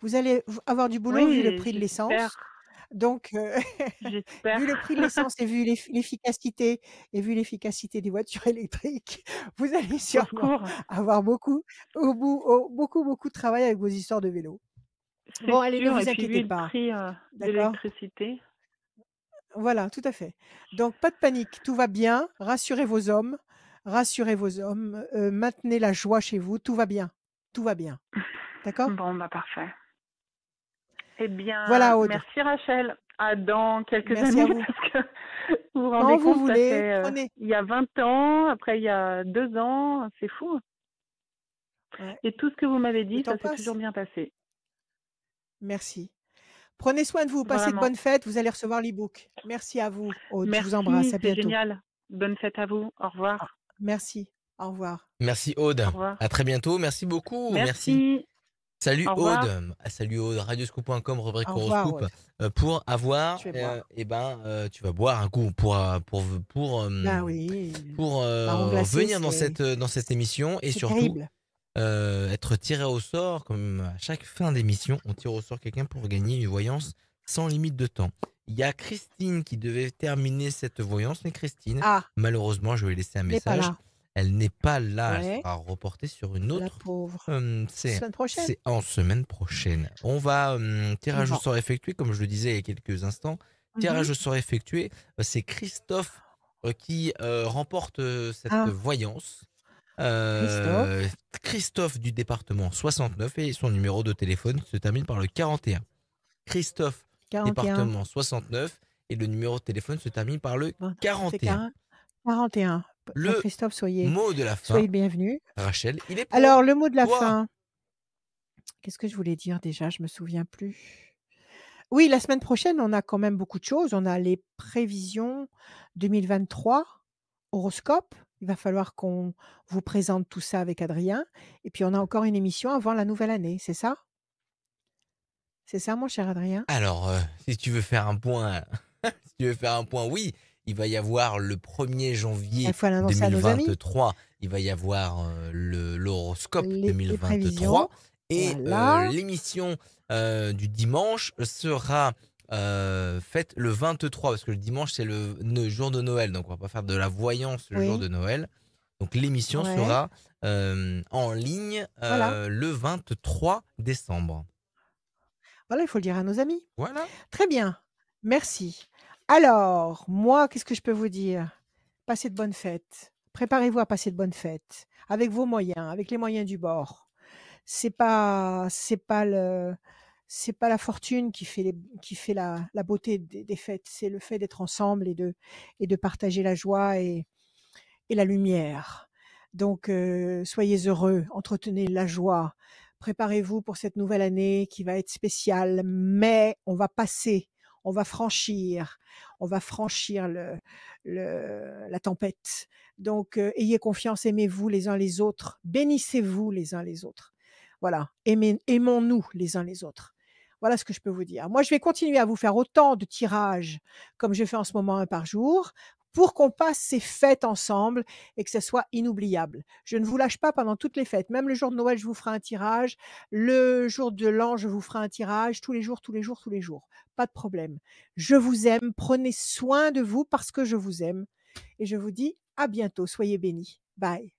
Vous allez avoir du boulot vu le Oui, prix de l'essence. Donc, vu le j'espère. prix de l'essence et vu l'efficacité des voitures électriques, vous allez Au sûrement secours, avoir beaucoup de travail avec vos histoires de vélo. c'est Bon, allez, ne sûr. Et vous puis vu inquiétez le pas, prix de d'accord? l'électricité, Voilà, tout à fait. Donc pas de panique, tout va bien, rassurez vos hommes, maintenez la joie chez vous, tout va bien, d'accord? bon, bah parfait. Eh bien, Voilà Aude, merci Rachel. À dans quelques merci à années vous. parce que Vous vous Quand rendez vous compte, ça voulez, fait prenez. il y a 20 ans, après il y a 2 ans, c'est fou. Ouais, Et tout ce que vous m'avez le dit, temps ça s'est toujours passe. bien passé. Merci. Prenez soin de vous, passez de Vraiment. bonnes fêtes, vous allez recevoir l'e-book. Merci à vous, Aude, je vous embrasse, Merci, à c'est bientôt. génial. Bonne fête à vous. Au Ah, revoir. merci, au revoir. Merci Aude. Au revoir. À très bientôt. Merci beaucoup. Merci. Merci. Salut Au Aude. revoir. Salut Aude. Radioscoop.com, rubrique Au revoir, horoscope. Aude. Pour avoir, Je vais boire. tu vas boire un coup Ben oui, pour marron glacé, venir dans cette émission et c'est surtout terrible. être tiré au sort. Comme à chaque fin d'émission, on tire au sort quelqu'un pour gagner une voyance sans limite de temps. Il y a Christine qui devait terminer cette voyance, mais Christine, Ah, malheureusement, je vais laisser un n'est pas message. là. Elle n'est pas là, elle Ouais, sera reportée sur une la autre. pauvre. C'est Semaine prochaine? en semaine prochaine. On va tirage au Bon. sort effectué, comme je le disais il y a quelques instants. Tirage au sort effectué, c'est Christophe qui remporte cette Ah, voyance. Christophe, Christophe du département 69 et son numéro de téléphone se termine par le 41. Christophe, 41. département 69 et le numéro de téléphone se termine par le Bon, ça fait 41. 41. Le Christophe, mot de la fin, soyez bienvenus. Rachel, il est pour Alors, le mot de la toi. fin, qu'est-ce que je voulais dire déjà? Je me souviens plus. Oui, la semaine prochaine, on a quand même beaucoup de choses. On a les prévisions 2023, horoscope. Il va falloir qu'on vous présente tout ça avec Adrien. Et puis, on a encore une émission avant la nouvelle année, c'est ça? C'est ça, mon cher Adrien? Alors, si tu veux faire un point, oui, il va y avoir le 1er janvier Il faut l'annoncer à nos amis. 2023, il va y avoir l'horoscope Les 2023 prévisions. et Voilà. l'émission du dimanche sera faite le 23 parce que le dimanche c'est le jour de Noël, donc on va pas faire de la voyance le jour Oui. de Noël. Donc l'émission Ouais. sera en ligne Voilà. le 23 décembre. Voilà, il faut le dire à nos amis. Voilà. Très bien, merci. Alors, moi, qu'est-ce que je peux vous dire? Passez de bonnes fêtes. Préparez-vous à passer de bonnes fêtes avec vos moyens, avec les moyens du bord. C'est pas la fortune qui fait la beauté des fêtes, c'est le fait d'être ensemble et de partager la joie et la lumière. Donc, soyez heureux, entretenez la joie. Préparez-vous pour cette nouvelle année qui va être spéciale, mais on va passer, on va franchir la tempête. Donc, ayez confiance, aimez-vous les uns les autres, bénissez-vous les uns les autres. Voilà, aimons-nous les uns les autres. Voilà ce que je peux vous dire. Moi, je vais continuer à vous faire autant de tirages comme je fais en ce moment, un par jour, pour qu'on passe ces fêtes ensemble et que ça soit inoubliable. Je ne vous lâche pas pendant toutes les fêtes. Même le jour de Noël, je vous ferai un tirage. Le jour de l'an, je vous ferai un tirage. Tous les jours, tous les jours, tous les jours. Pas de problème. Je vous aime. Prenez soin de vous parce que je vous aime. Et je vous dis à bientôt. Soyez bénis. Bye.